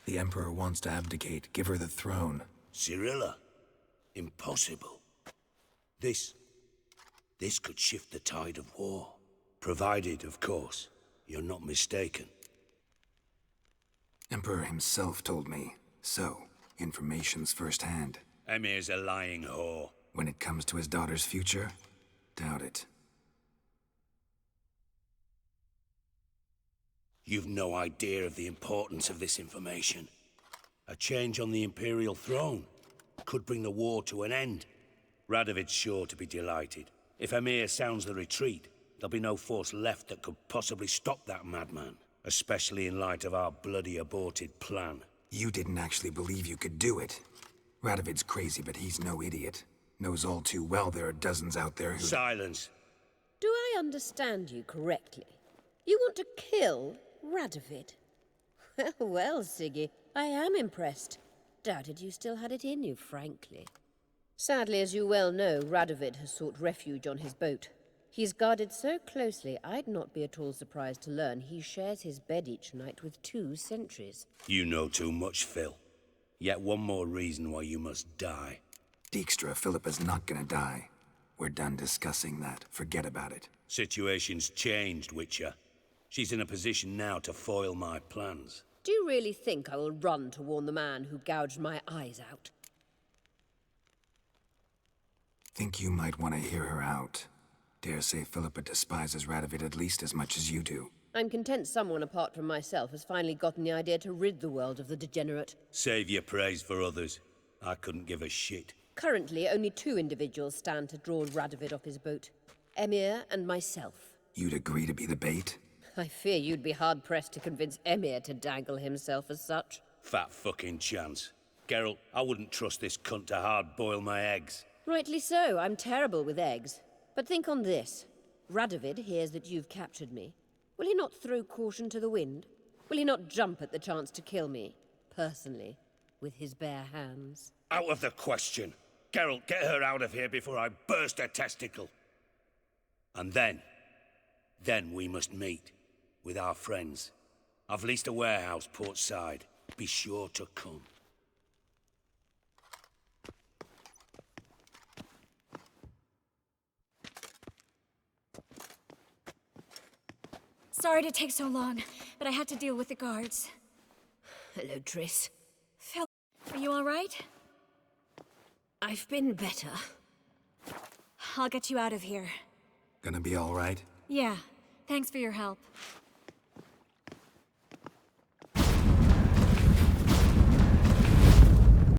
The Emperor wants to abdicate, give her the throne. Cirilla? Impossible. This could shift the tide of war. Provided, of course, you're not mistaken. Emperor himself told me. So, information's firsthand. Emir's a lying whore. When it comes to his daughter's future, doubt it. You've no idea of the importance of this information. A change on the Imperial throne could bring the war to an end. Radovid's sure to be delighted. If Emir sounds the retreat, there'll be no force left that could possibly stop that madman. Especially in light of our bloody aborted plan. You didn't actually believe you could do it. Radovid's crazy, but he's no idiot. Knows all too well there are dozens out there who— Silence! Do I understand you correctly? You want to kill Radovid? Well, Siggy, I am impressed. Doubted you still had it in you, frankly. Sadly, as you well know, Radovid has sought refuge on his boat. He's guarded so closely, I'd not be at all surprised to learn he shares his bed each night with 2 sentries. You know too much, Phil. Yet one more reason why you must die. Dijkstra, Philippa's not gonna die. We're done discussing that. Forget about it. Situation's changed, Witcher. She's in a position now to foil my plans. Do you really think I will run to warn the man who gouged my eyes out? Think you might want to hear her out. Dare say Philippa despises Radovid at least as much as you do. I'm content someone apart from myself has finally gotten the idea to rid the world of the degenerate. Save your praise for others. I couldn't give a shit. Currently, only 2 individuals stand to draw Radovid off his boat. Emir and myself. You'd agree to be the bait? I fear you'd be hard-pressed to convince Emir to dangle himself as such. Fat fucking chance. Geralt, I wouldn't trust this cunt to hard-boil my eggs. Rightly so. I'm terrible with eggs. But think on this. Radovid hears that you've captured me. Will he not throw caution to the wind? Will he not jump at the chance to kill me, personally, with his bare hands? Out of the question. Geralt, get her out of here before I burst her testicle. And then we must meet, with our friends. I've leased a warehouse port side. Be sure to come. Sorry to take so long, but I had to deal with the guards. Hello, Triss. Phil, are you all right? I've been better. I'll get you out of here. Gonna be all right? Yeah, thanks for your help.